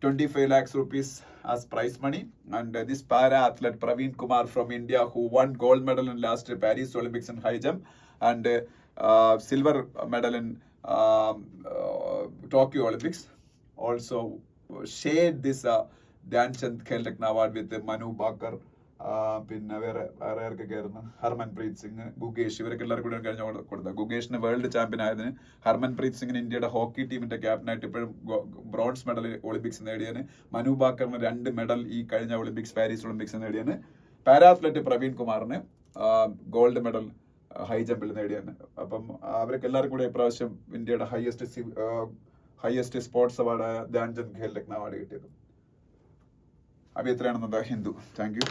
S1: 25 lakhs rupees as prize money. And this para athlete Praveen Kumar from India, who won gold medal in last Paris Olympics in high jump and silver medal in Tokyo Olympics, also shared this Dhyanchand Khelrakna award with Manu Bakar, പിന്നെ വേറെ ആർക്കൊക്കെ ആയിരുന്നു, ഹർമൻപ്രീത് സിംഗ്, ഗുഗേഷ്, ഇവരൊക്കെ എല്ലാവരും കൂടെ കഴിഞ്ഞ കൊടുത്ത. ഗുഗേഷിന് world champion ആയതിന്, ഹർമൻപ്രീത് സിംഗിന് ഇന്ത്യയുടെ ഹോക്കി ടീമിന്റെ ക്യാപ്റ്റനായിട്ട് ഇപ്പോഴും ബ്രോൺസ് മെഡൽ ഒളിമ്പിക്സ് നേടിയതിന്, മനു ബാക്കറിന് 2 മെഡൽ ഈ കഴിഞ്ഞ ഒളിമ്പിക്സ് പാരീസ് ഒളിമ്പിക്സ് നേടിയതിന്, പാരാത്ലറ്റ് പ്രവീൺ കുമാറിന് ഗോൾഡ് മെഡൽ ഹൈ ജമ്പിൽ നേടിയതിന്. അപ്പം അവരൊക്കെ എല്ലാവരും കൂടെ ഇപ്രാവശ്യം ഇന്ത്യയുടെ ഹയസ്റ്റ് സ്പോർട്സ് അവാർഡായ ധ്യാൻചന്ദ് ഖേൽരത്ന അവാർഡ് കിട്ടിയത്. അപ്പൊ ഇത്രയാണെന്ന് ഹിന്ദു. Thank you.